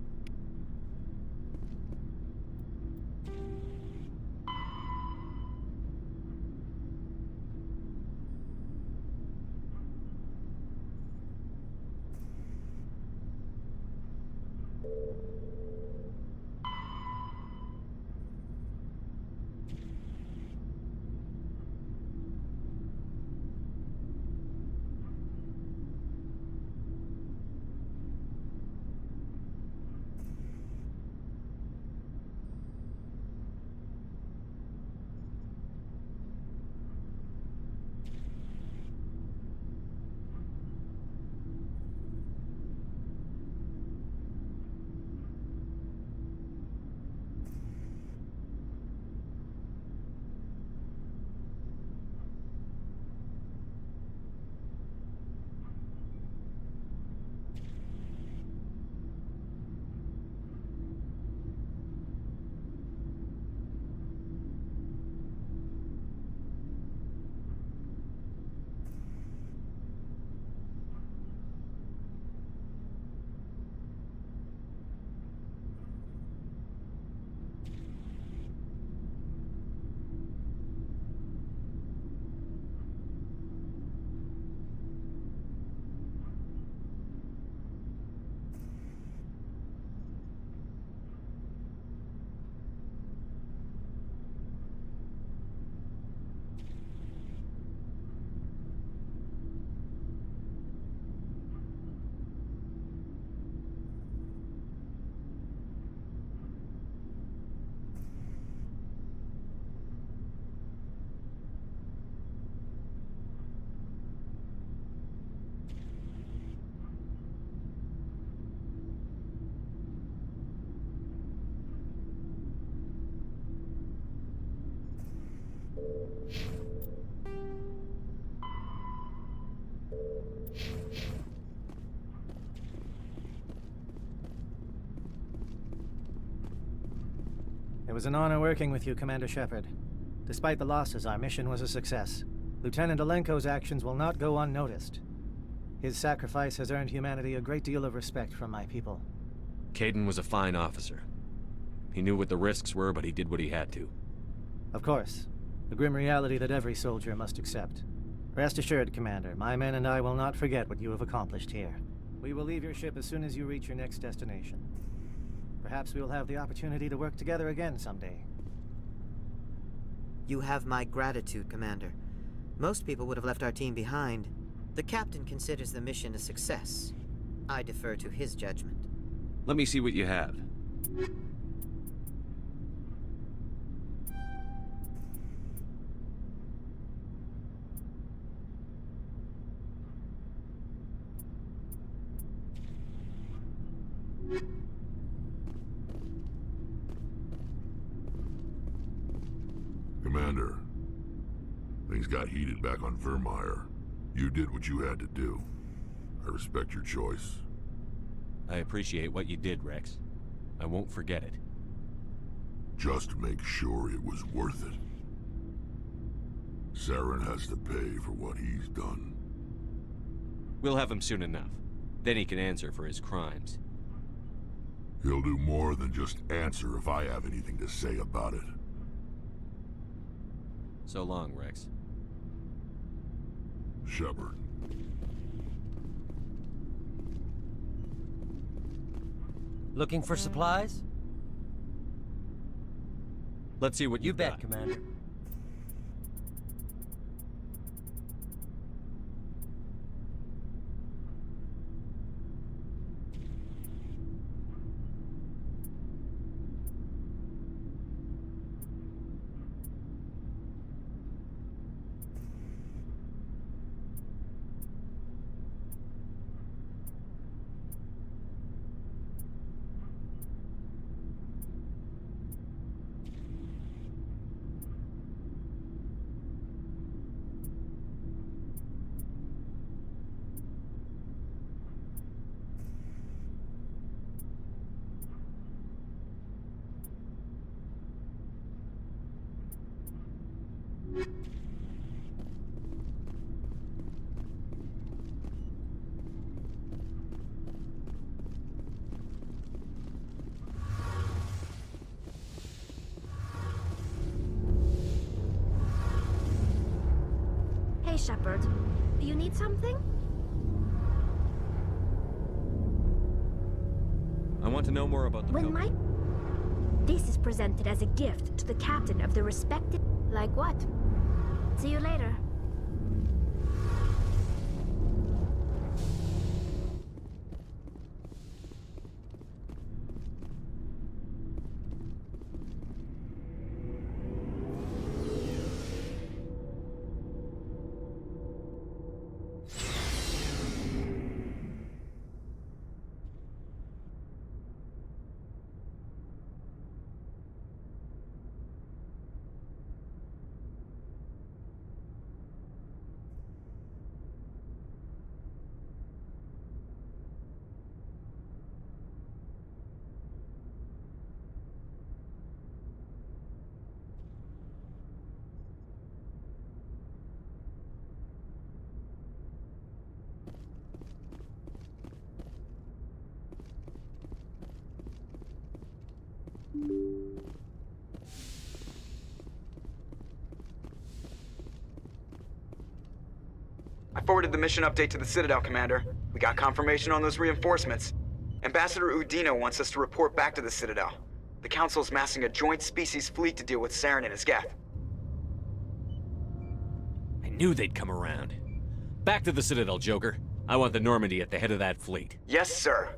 It was an honor working with you, Commander Shepard. Despite the losses, our mission was a success. Lieutenant Alenko's actions will not go unnoticed. His sacrifice has earned humanity a great deal of respect from my people. Caden was a fine officer. He knew what the risks were, but he did what he had to. Of course. A grim reality that every soldier must accept. Rest assured, Commander, my men and I will not forget what you have accomplished here. We will leave your ship as soon as you reach your next destination. Perhaps we will have the opportunity to work together again someday. You have my gratitude, Commander. Most people would have left our team behind. The captain considers the mission a success. I defer to his judgment. Let me see what you have. Commander, things got heated back on Vermeer. You did what you had to do. I respect your choice. I appreciate what you did, Rex. I won't forget it. Just make sure it was worth it. Saren has to pay for what he's done. We'll have him soon enough. Then he can answer for his crimes. He'll do more than just answer if I have anything to say about it. So long, Rex. Shepard. Looking for supplies? Let's see what you you've bet, got. Commander. Shepard. You need something? I want to know more about the When my... This is presented as a gift to the captain of the respected... Like what? See you later. I forwarded the mission update to the Citadel, Commander. We got confirmation on those reinforcements. Ambassador Udino wants us to report back to the Citadel. The Council's massing a joint species fleet to deal with Saren and his Geth. I knew they'd come around. Back to the Citadel, Joker. I want the Normandy at the head of that fleet. Yes, sir.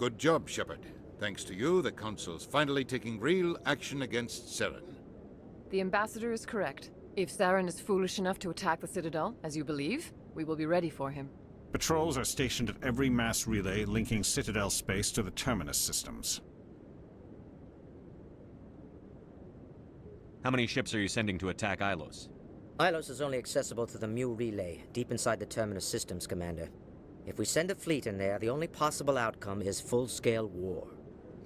Good job, Shepard. Thanks to you, the Council's finally taking real action against Saren. The Ambassador is correct. If Saren is foolish enough to attack the Citadel, as you believe, we will be ready for him. Patrols are stationed at every mass relay linking Citadel space to the Terminus systems. How many ships are you sending to attack Ilos? Ilos is only accessible to the Mu relay, deep inside the Terminus systems, Commander. If we send a fleet in there, the only possible outcome is full-scale war.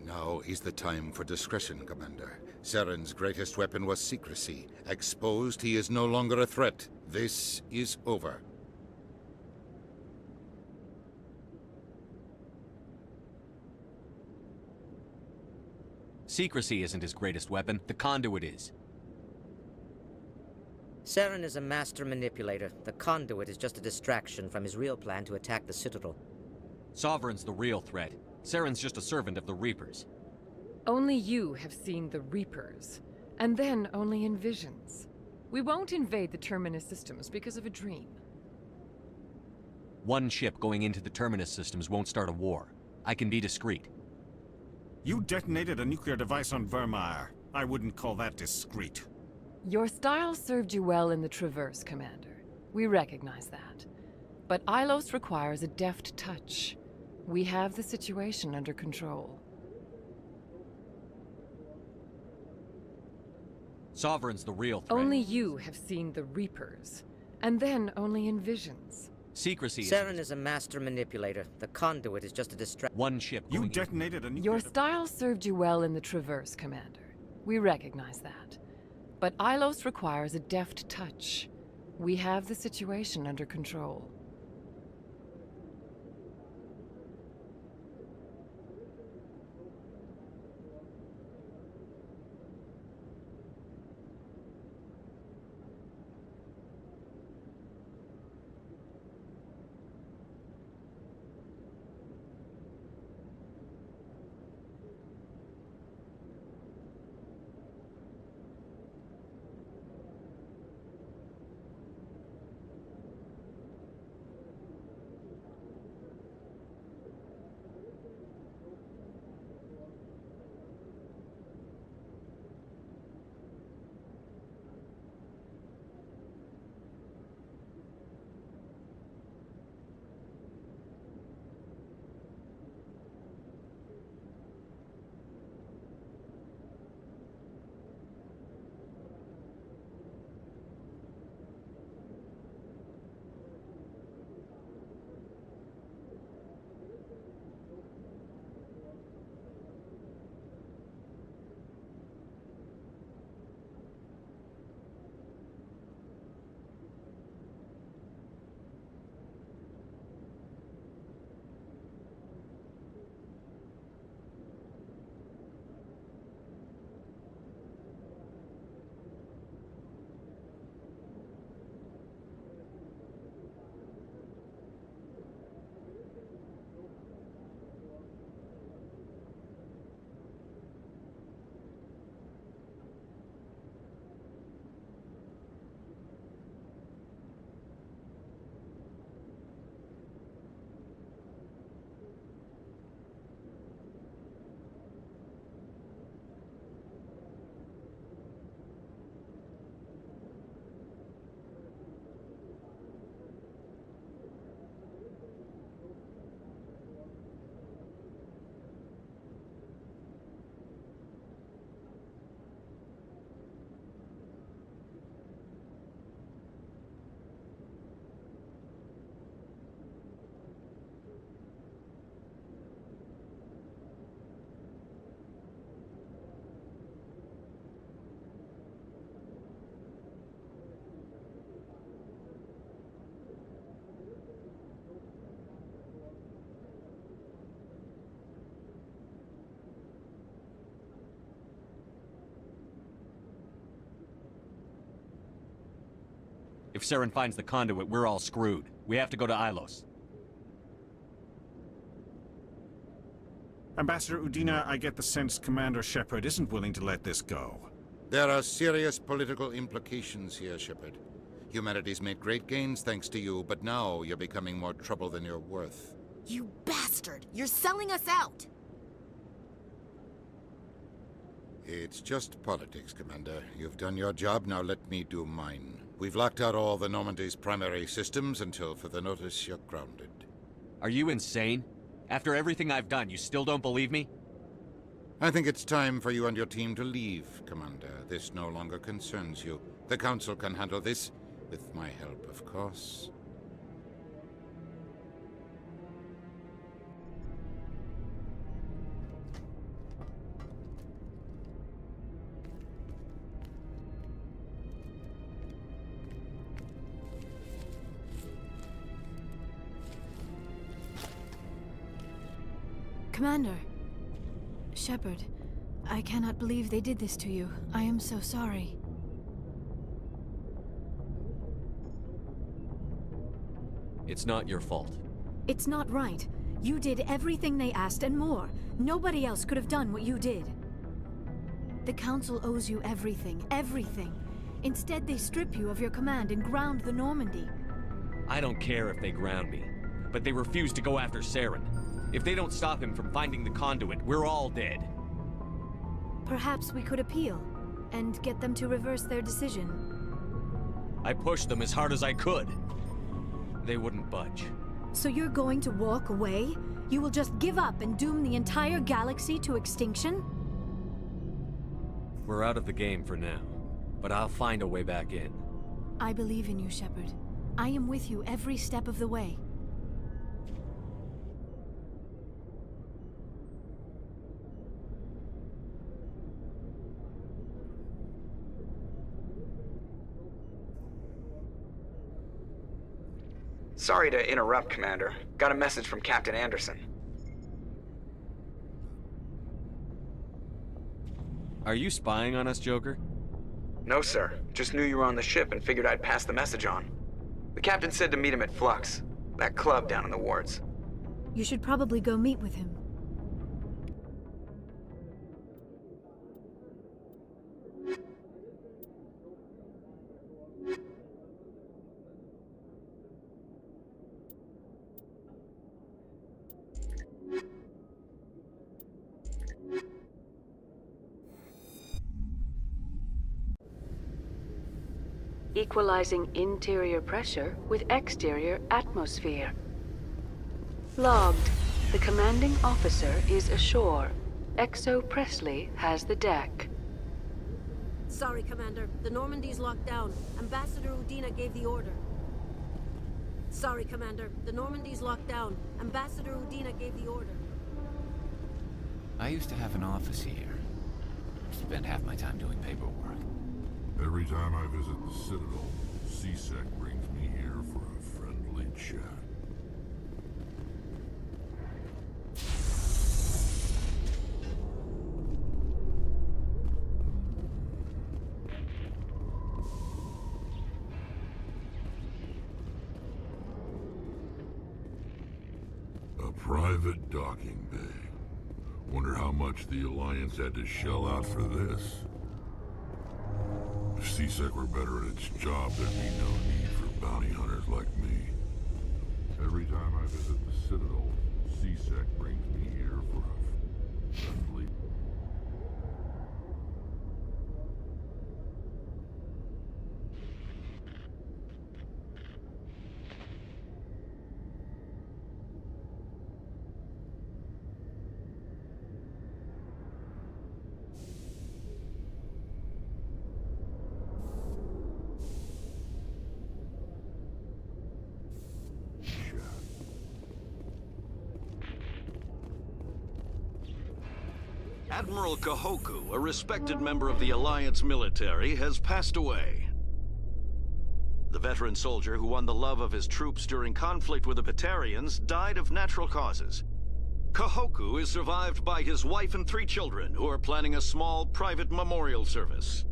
Now is the time for discretion, Commander. Saren's greatest weapon was secrecy. Exposed, he is no longer a threat. This is over. Secrecy isn't his greatest weapon. The conduit is. Saren is a master manipulator. The conduit is just a distraction from his real plan to attack the Citadel. Sovereign's the real threat. Saren's just a servant of the Reapers. Only you have seen the Reapers, and then only in visions. We won't invade the Terminus systems because of a dream. One ship going into the Terminus systems won't start a war. I can be discreet. You detonated a nuclear device on Vermeer. I wouldn't call that discreet. Your style served you well in the Traverse, Commander. We recognize that. But Ilos requires a deft touch. We have the situation under control. Sovereign's the real threat. Only you have seen the Reapers, and then only in visions. Secrecy Saren is a master manipulator. The conduit is just a distraction. One ship. You detonated a nuclear Your style served you well in the Traverse, Commander. We recognize that. But Ilos requires a deft touch. We have the situation under control. Saren finds the conduit, we're all screwed. We have to go to Ilos. Ambassador Udina, I get the sense Commander Shepard isn't willing to let this go. There are serious political implications here, Shepard. Humanity's made great gains thanks to you, but now you're becoming more trouble than you're worth. You bastard! You're selling us out! It's just politics, Commander. You've done your job, now let me do mine. We've locked out all the Normandy's primary systems until further notice you're grounded. Are you insane? After everything I've done, you still don't believe me? I think it's time for you and your team to leave, Commander. This no longer concerns you. The Council can handle this, with my help, of course. Commander. Shepard, I cannot believe they did this to you. I am so sorry. It's not your fault. It's not right. You did everything they asked and more. Nobody else could have done what you did. The Council owes you everything, everything. Instead, they strip you of your command and ground the Normandy. I don't care if they ground me, but they refuse to go after Saren. If they don't stop him from finding the conduit, we're all dead. Perhaps we could appeal, and get them to reverse their decision. I pushed them as hard as I could. They wouldn't budge. So you're going to walk away? You will just give up and doom the entire galaxy to extinction? We're out of the game for now, but I'll find a way back in. I believe in you, Shepard. I am with you every step of the way. Sorry to interrupt, Commander. Got a message from Captain Anderson. Are you spying on us, Joker? No, sir. Just knew you were on the ship and figured I'd pass the message on. The captain said to meet him at Flux, that club down in the wards. You should probably go meet with him. Equalizing interior pressure with exterior atmosphere. Logged. The commanding officer is ashore. Exo Presley has the deck. Sorry, Commander. The Normandy's locked down. Ambassador Udina gave the order. Sorry, Commander. The Normandy's locked down. Ambassador Udina gave the order. I used to have an office here. Spent half my time doing paperwork. Every time I visit the Citadel, CSEC brings me here for a friendly chat. A private docking bay. Wonder how much the Alliance had to shell out for this. If CSEC were better at its job, there'd be no need for bounty hunters like me. Every time I visit the Citadel, CSEC brings me here for a friendly... Admiral Kahoku, a respected member of the Alliance military, has passed away. The veteran soldier who won the love of his troops during conflict with the Batarians died of natural causes. Kahoku is survived by his wife and 3 children, who are planning a small private memorial service.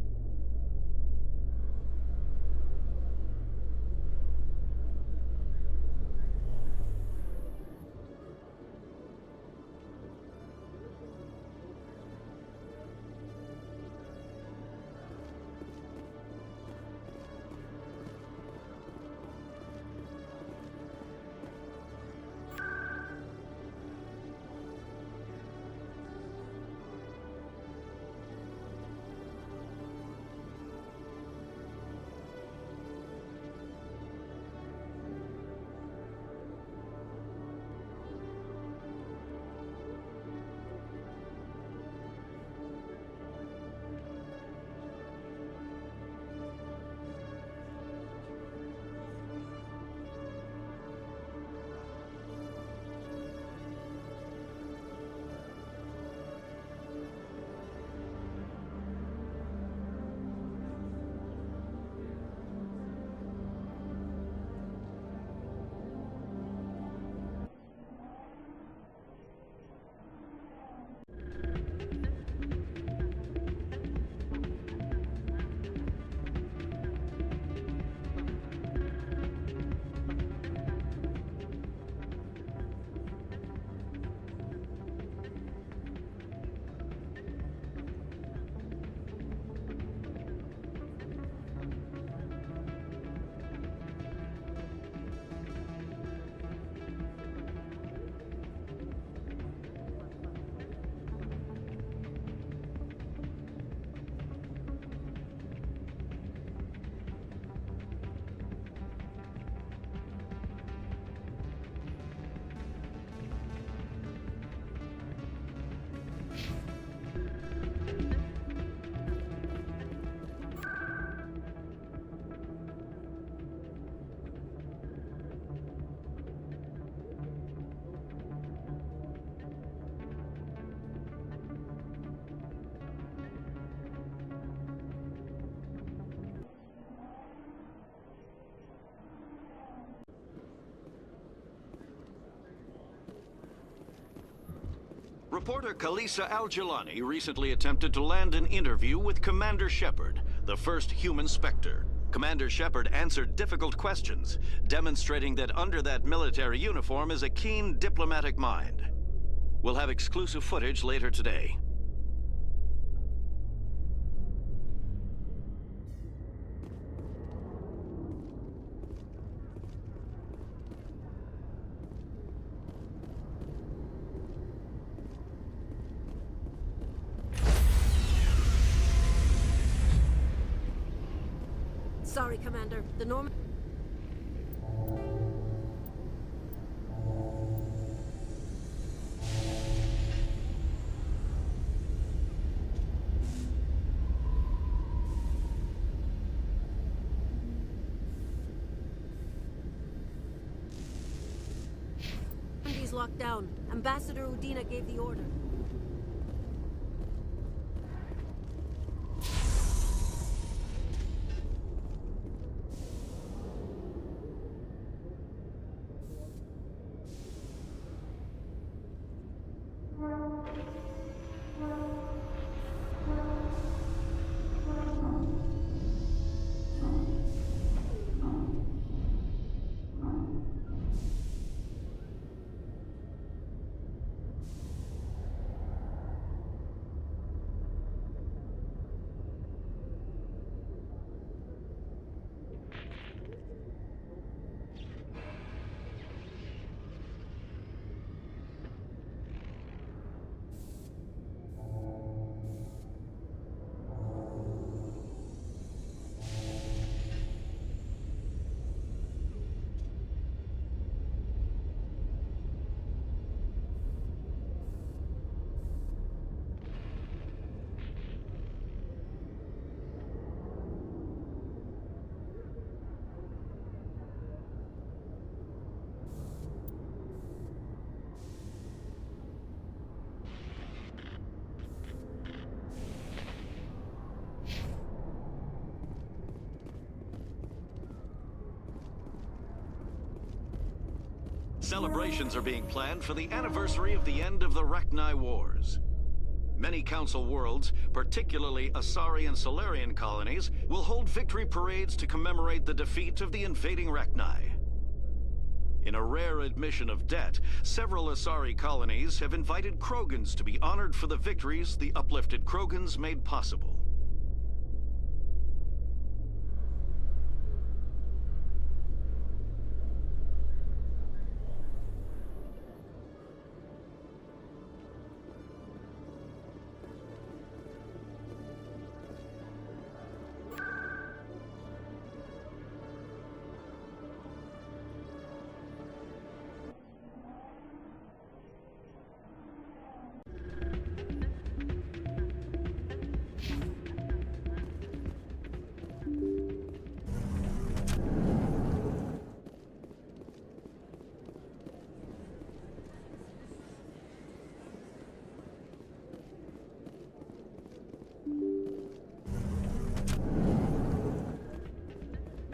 Reporter Kalisa Al-Jalani recently attempted to land an interview with Commander Shepard, the first human Spectre. Commander Shepard answered difficult questions, demonstrating that under that military uniform is a keen diplomatic mind. We'll have exclusive footage later today. Sorry, Commander. The Norman... Normandy's locked down. Ambassador Udina gave the order. Celebrations are being planned for the anniversary of the end of the Rachni Wars. Many Council worlds, particularly Asari and Solarian colonies, will hold victory parades to commemorate the defeat of the invading Rachni. In a rare admission of debt, several Asari colonies have invited Krogans to be honored for the victories the uplifted Krogans made possible.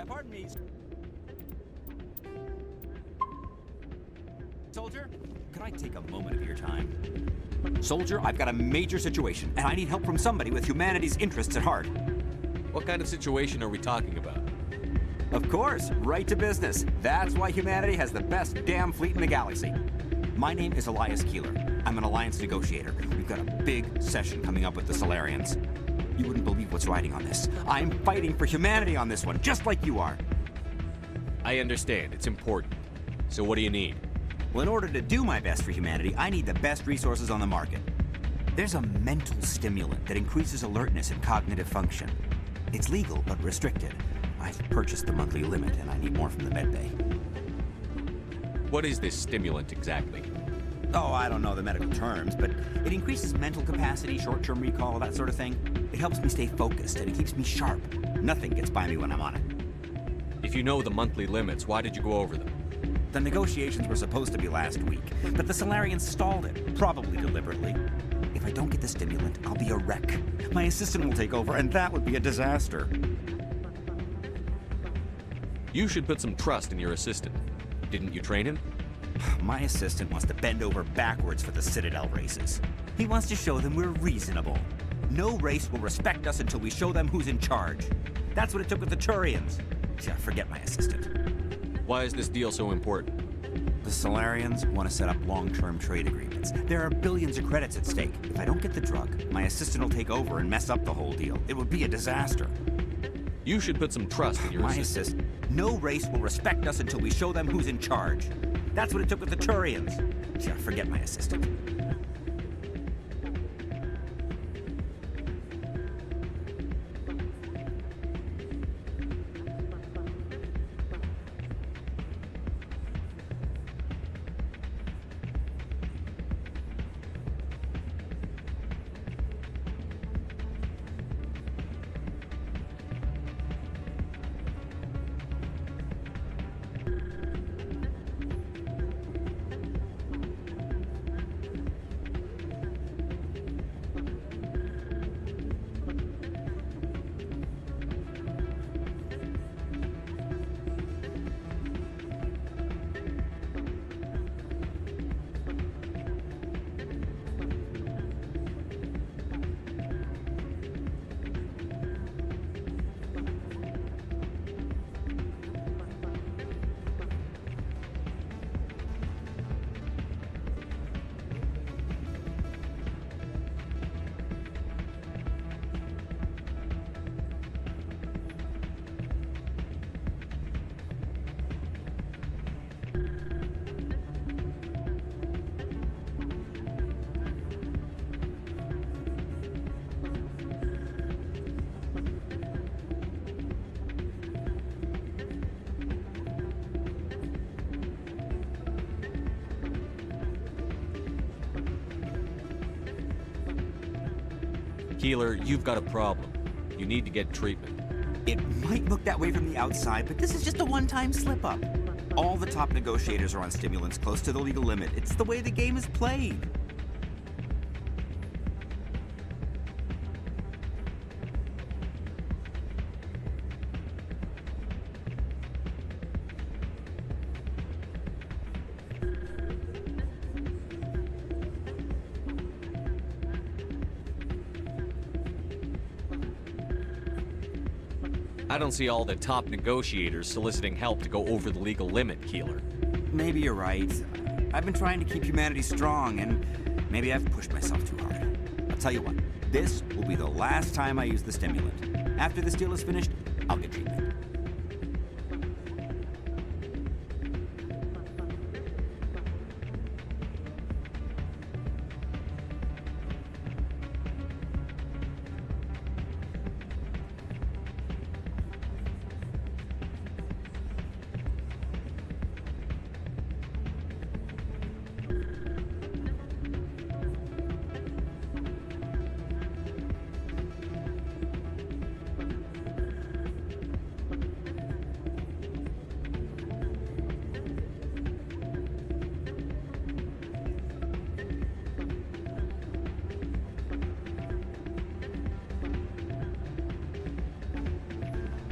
Pardon me. Soldier, could I take a moment of your time? Soldier, I've got a major situation, and I need help from somebody with humanity's interests at heart. What kind of situation are we talking about? Of course, right to business. That's why humanity has the best damn fleet in the galaxy. My name is Elias Keeler. I'm an alliance negotiator. We've got a big session coming up with the Solarians. You wouldn't believe what's riding on this. I'm fighting for humanity on this one, just like you are. I understand. It's important. So what do you need? Well, in order to do my best for humanity, I need the best resources on the market. There's a mental stimulant that increases alertness and cognitive function. It's legal, but restricted. I've purchased the monthly limit, and I need more from the medbay. What is this stimulant exactly? Oh, I don't know the medical terms, but it increases mental capacity, short-term recall, that sort of thing. It helps me stay focused, and it keeps me sharp. Nothing gets by me when I'm on it. If you know the monthly limits, why did you go over them? The negotiations were supposed to be last week, but the Solarians stalled it, probably deliberately. If I don't get the stimulant, I'll be a wreck. My assistant will take over, and that would be a disaster. You should put some trust in your assistant. Didn't you train him? My assistant wants to bend over backwards for the Citadel races. He wants to show them we're reasonable. No race will respect us until we show them who's in charge. That's what it took with the Turians. Yeah, forget my assistant. Why is this deal so important? The Solarians want to set up long-term trade agreements. There are billions of credits at stake. If I don't get the drug, my assistant will take over and mess up the whole deal. It would be a disaster. You should put some trust in your assistant. No race will respect us until we show them who's in charge. That's what it took with the Turians. Yeah, forget my assistant. Keeler, you've got a problem. You need to get treatment. It might look that way from the outside, but this is just a one-time slip-up. All the top negotiators are on stimulants close to the legal limit. It's the way the game is played. I don't see all the top negotiators soliciting help to go over the legal limit, Keeler. Maybe you're right. I've been trying to keep humanity strong, and maybe I've pushed myself too hard. I'll tell you what, this will be the last time I use the stimulant. After this deal is finished, I'll get treatment.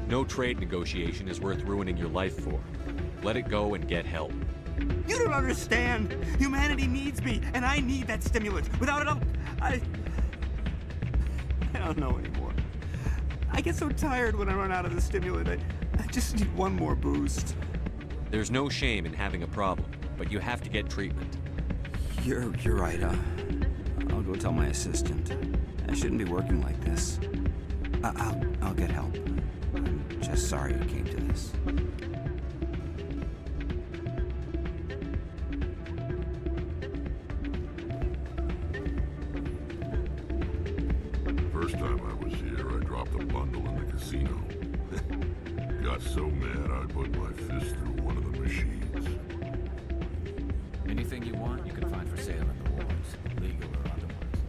No trade negotiation is worth ruining your life for. Let it go and get help. You don't understand! Humanity needs me, and I need that stimulant. Without it, I don't know anymore. I get so tired when I run out of the stimulant. I just need one more boost. There's no shame in having a problem, but you have to get treatment. You're right. I'll go tell my assistant. I shouldn't be working like this. I'll get help. I'm just sorry it came to this. First time I was here, I dropped a bundle in the casino. Got so mad I put my fist through one of the machines. Anything you want, you can find for sale in the wards, legal or otherwise.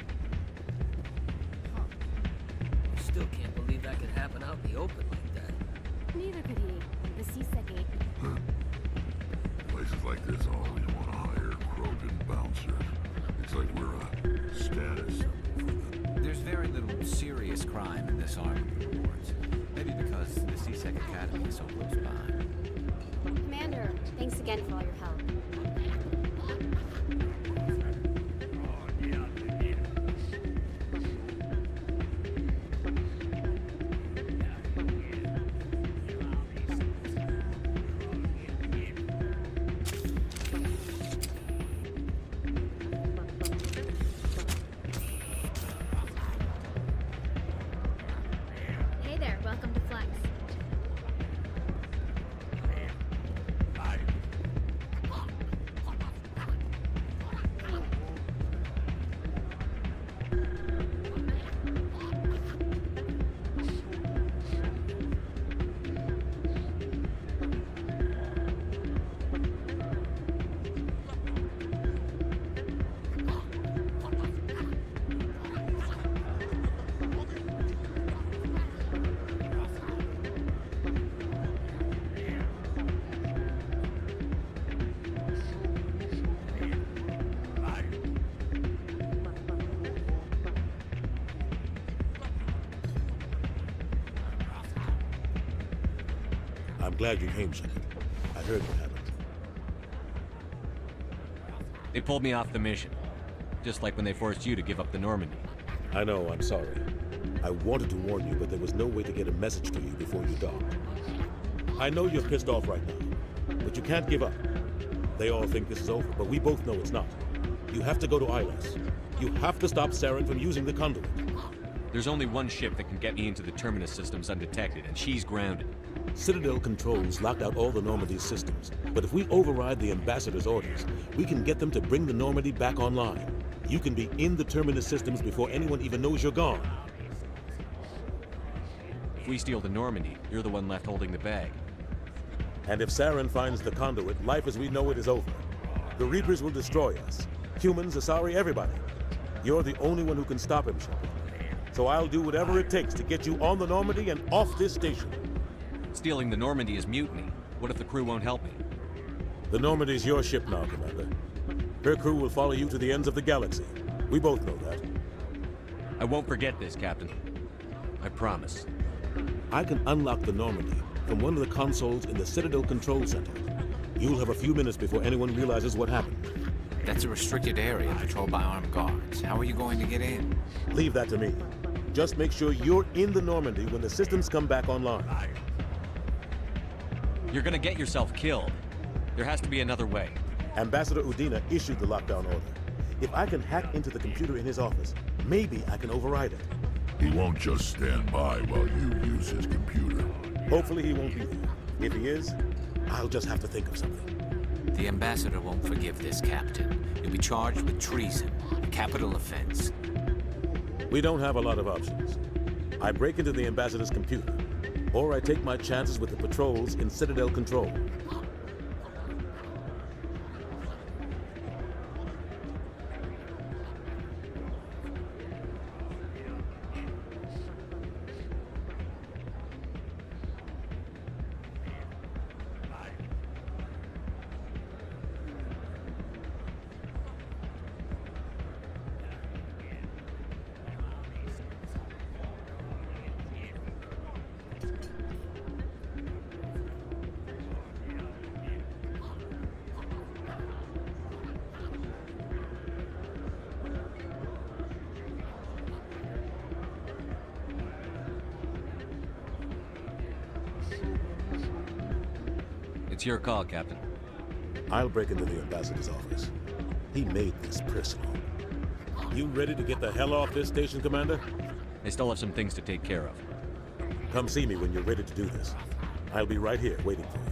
I still can't believe that could happen out in the open like that. Neither could he. The C-Sec ate. Places like this always want to hire Krogan bouncers. It's like we're a status symbol for them. There's very little serious crime in this army of wards. Maybe because the C-Sec Academy is so close by. Commander, Thanks again for all your help. Hey there, welcome to Flex. I'm glad you came, Shepard. I heard what happened. They pulled me off the mission. Just like when they forced you to give up the Normandy. I know, I'm sorry. I wanted to warn you, but there was no way to get a message to you before you docked. I know you're pissed off right now, but you can't give up. They all think this is over, but we both know it's not. You have to go to ILS. You have to stop Saren from using the conduit. There's only one ship that can get me into the Terminus systems undetected, and she's grounded. Citadel controls locked out all the Normandy's systems, but if we override the Ambassador's orders, we can get them to bring the Normandy back online. You can be in the Terminus systems before anyone even knows you're gone. If we steal the Normandy, you're the one left holding the bag. And if Saren finds the conduit, life as we know it is over. The Reapers will destroy us. Humans, Asari, everybody. You're the only one who can stop him, Shepard. So I'll do whatever it takes to get you on the Normandy and off this station. Stealing the Normandy is mutiny. What if the crew won't help me? The Normandy's your ship now, Commander. Her crew will follow you to the ends of the galaxy. We both know that. I won't forget this, Captain. I promise. I can unlock the Normandy from one of the consoles in the Citadel Control Center. You'll have a few minutes before anyone realizes what happened. That's a restricted area patrolled by armed guards. How are you going to get in? Leave that to me. Just make sure you're in the Normandy when the systems come back online. You're gonna get yourself killed. There has to be another way. Ambassador Udina issued the lockdown order. If I can hack into the computer in his office, maybe I can override it. He won't just stand by while you use his computer. Hopefully he won't be there. If he is, I'll just have to think of something. The Ambassador won't forgive this, Captain. You'll be charged with treason, a capital offense. We don't have a lot of options. I break into the Ambassador's computer, or I take my chances with the patrols in Citadel Control. It's your call, Captain. I'll break into the Ambassador's office. He made this personal. You ready to get the hell off this station, Commander? I still have some things to take care of. Come see me when you're ready to do this. I'll be right here waiting for you.